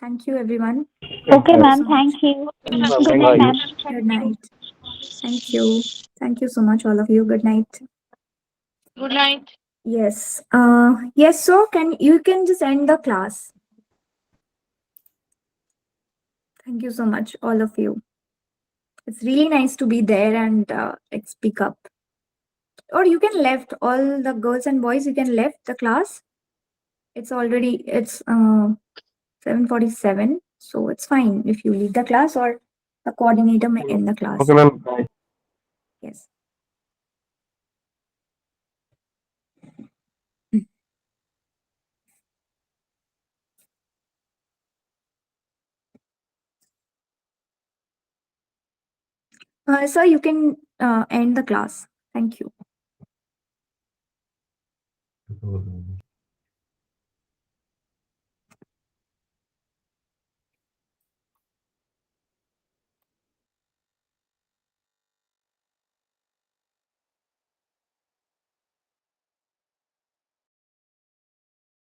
Thank you, everyone. Okay, Thank you ma'am. so much. Thank you. Yes, ma'am. Good Thank night, you. ma'am. Good night. Thank you. Thank you so much, all of you. Good night. Good night. Yes. Yes. So can just end the class. Thank you so much, all of you. It's really nice to be there and like speak up. Or you can left all the girls and boys. You can left the class. It's 7:47, so it's fine if you leave the class or the coordinator may end the class. Okay, ma'am. Bye. Yes. Sir, you can end the class. Thank you.